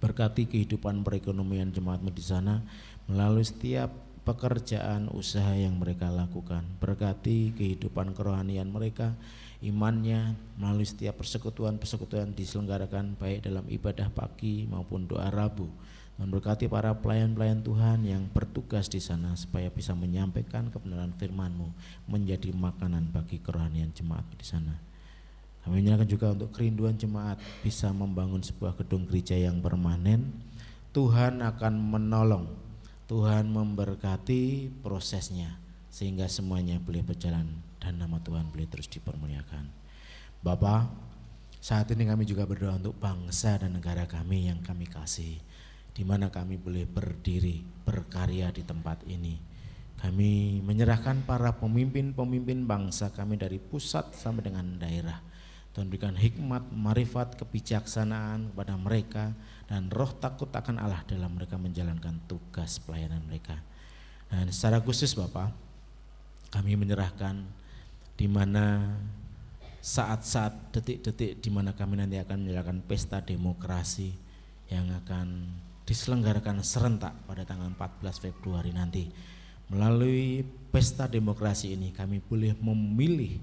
Berkati kehidupan perekonomian jemaat-Mu di sana melalui setiap pekerjaan, usaha yang mereka lakukan. Berkati kehidupan kerohanian mereka, imannya melalui setiap persekutuan-persekutuan diselenggarakan baik dalam ibadah pagi maupun doa Rabu. Tuhan berkati para pelayan-pelayan Tuhan yang bertugas di sana supaya bisa menyampaikan kebenaran firman-Mu menjadi makanan bagi kerohanian jemaat di sana. Kami menyerahkan juga untuk kerinduan jemaat bisa membangun sebuah gedung gereja yang permanen. Tuhan akan menolong, Tuhan memberkati prosesnya sehingga semuanya boleh berjalan dan nama Tuhan boleh terus dipermuliakan. Bapa, saat ini kami juga berdoa untuk bangsa dan negara kami yang kami kasih, di mana kami boleh berdiri, berkarya di tempat ini. Kami menyerahkan para pemimpin-pemimpin bangsa kami dari pusat sampai dengan daerah. Tuhan berikan hikmat, marifat, kebijaksanaan kepada mereka dan roh takut akan Allah dalam mereka menjalankan tugas pelayanan mereka. Dan secara khusus Bapak, kami menyerahkan di mana saat-saat, detik-detik di mana kami nanti akan menjalankan pesta demokrasi yang akan diselenggarakan serentak pada tanggal 14 Februari nanti. Melalui pesta demokrasi ini kami boleh memilih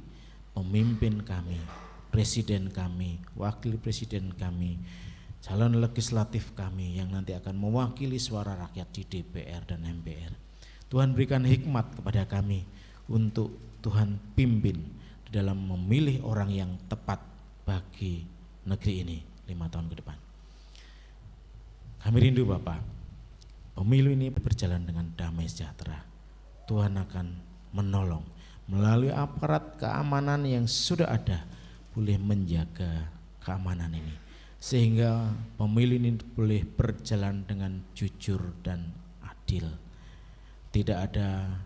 pemimpin kami, presiden kami, wakil presiden kami, calon legislatif kami yang nanti akan mewakili suara rakyat di DPR dan MPR. Tuhan berikan hikmat kepada kami untuk Tuhan pimpin di dalam memilih orang yang tepat bagi negeri ini 5 tahun ke depan. Kami rindu Bapak, pemilu ini berjalan dengan damai sejahtera. Tuhan akan menolong melalui aparat keamanan yang sudah ada, boleh menjaga keamanan ini sehingga pemilu ini boleh berjalan dengan jujur dan adil. Tidak ada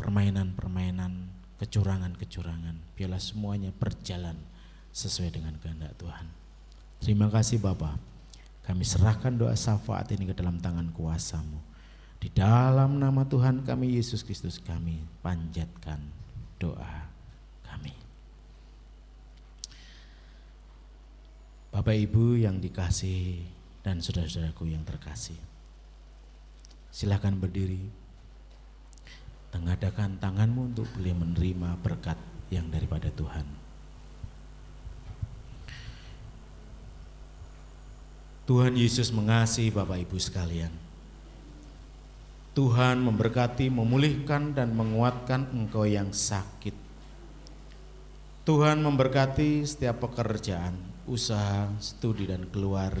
permainan-permainan, kecurangan-kecurangan. Biarlah semuanya berjalan sesuai dengan kehendak Tuhan. Terima kasih Bapak. Kami serahkan doa syafaat ini ke dalam tangan kuasa-Mu. Di dalam nama Tuhan kami Yesus Kristus kami panjatkan doa kami. Bapak Ibu yang dikasihi dan saudara-saudaraku yang terkasih, silakan berdiri. Tengadahkan tanganmu untuk boleh menerima berkat yang daripada Tuhan. Tuhan Yesus mengasihi Bapak Ibu sekalian. Tuhan memberkati, memulihkan dan menguatkan engkau yang sakit. Tuhan memberkati setiap pekerjaan, usaha, studi dan keluarga.